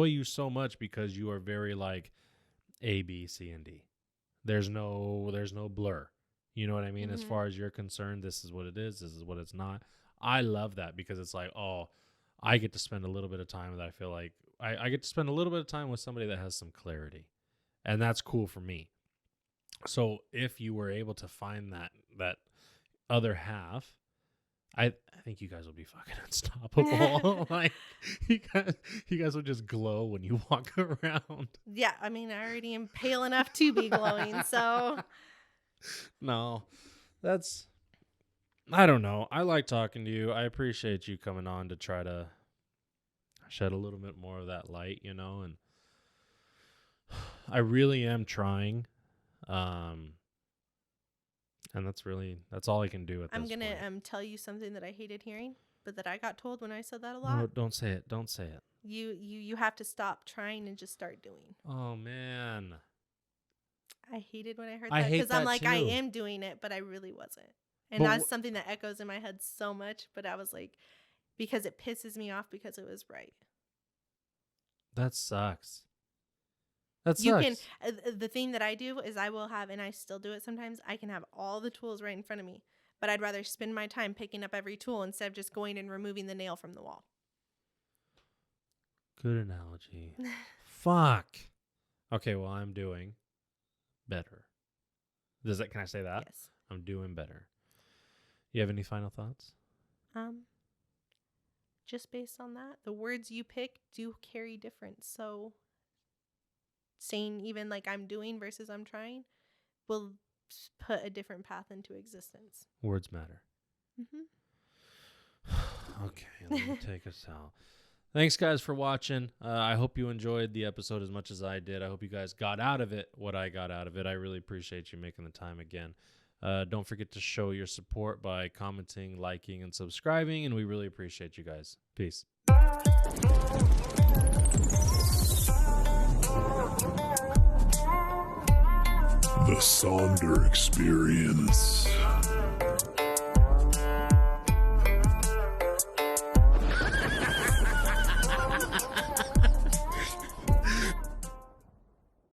you so much because you are very like A, B, C, and D. There's no blur. You know what I mean? Mm-hmm. As far as you're concerned, this is what it is. This is what it's not. I love that because it's like, oh, I get to spend a little bit of time that I feel like I get to spend a little bit of time with somebody that has some clarity. And that's cool for me. So if you were able to find that other half, I think you guys will be fucking unstoppable. Like you guys will just glow when you walk around. Yeah, I mean, I already am pale enough to be glowing, so. No, I don't know. I like talking to you. I appreciate you coming on to try to shed a little bit more of that light, you know, and I really am trying. And that's all I can do at this point. I'm going to tell you something that I hated hearing, but that I got told when I said that a lot. No, don't say it. Don't say it. You have to stop trying and just start doing. Oh, man. I hated when I heard that, because I'm like, I am doing it, but I really wasn't. And that's something that echoes in my head so much, but I was like, because it pisses me off because it was right. That sucks. The thing that I do is I will have, and I still do it sometimes, I can have all the tools right in front of me, but I'd rather spend my time picking up every tool instead of just going and removing the nail from the wall. Good analogy. Fuck. Okay, well, I'm doing better. Can I say that? Yes. I'm doing better. you have any final thoughts? Just based on that, the words you pick do carry difference. So saying even like I'm doing versus I'm trying will put a different path into existence. Words matter. Okay, let me take us out. Thanks, guys, for watching. I hope you enjoyed the episode as much as I did. I hope you guys got out of it what I got out of it. I really appreciate you making the time again. Don't forget to show your support by commenting, liking, and subscribing, and we really appreciate you guys. Peace. The Sonder Experience.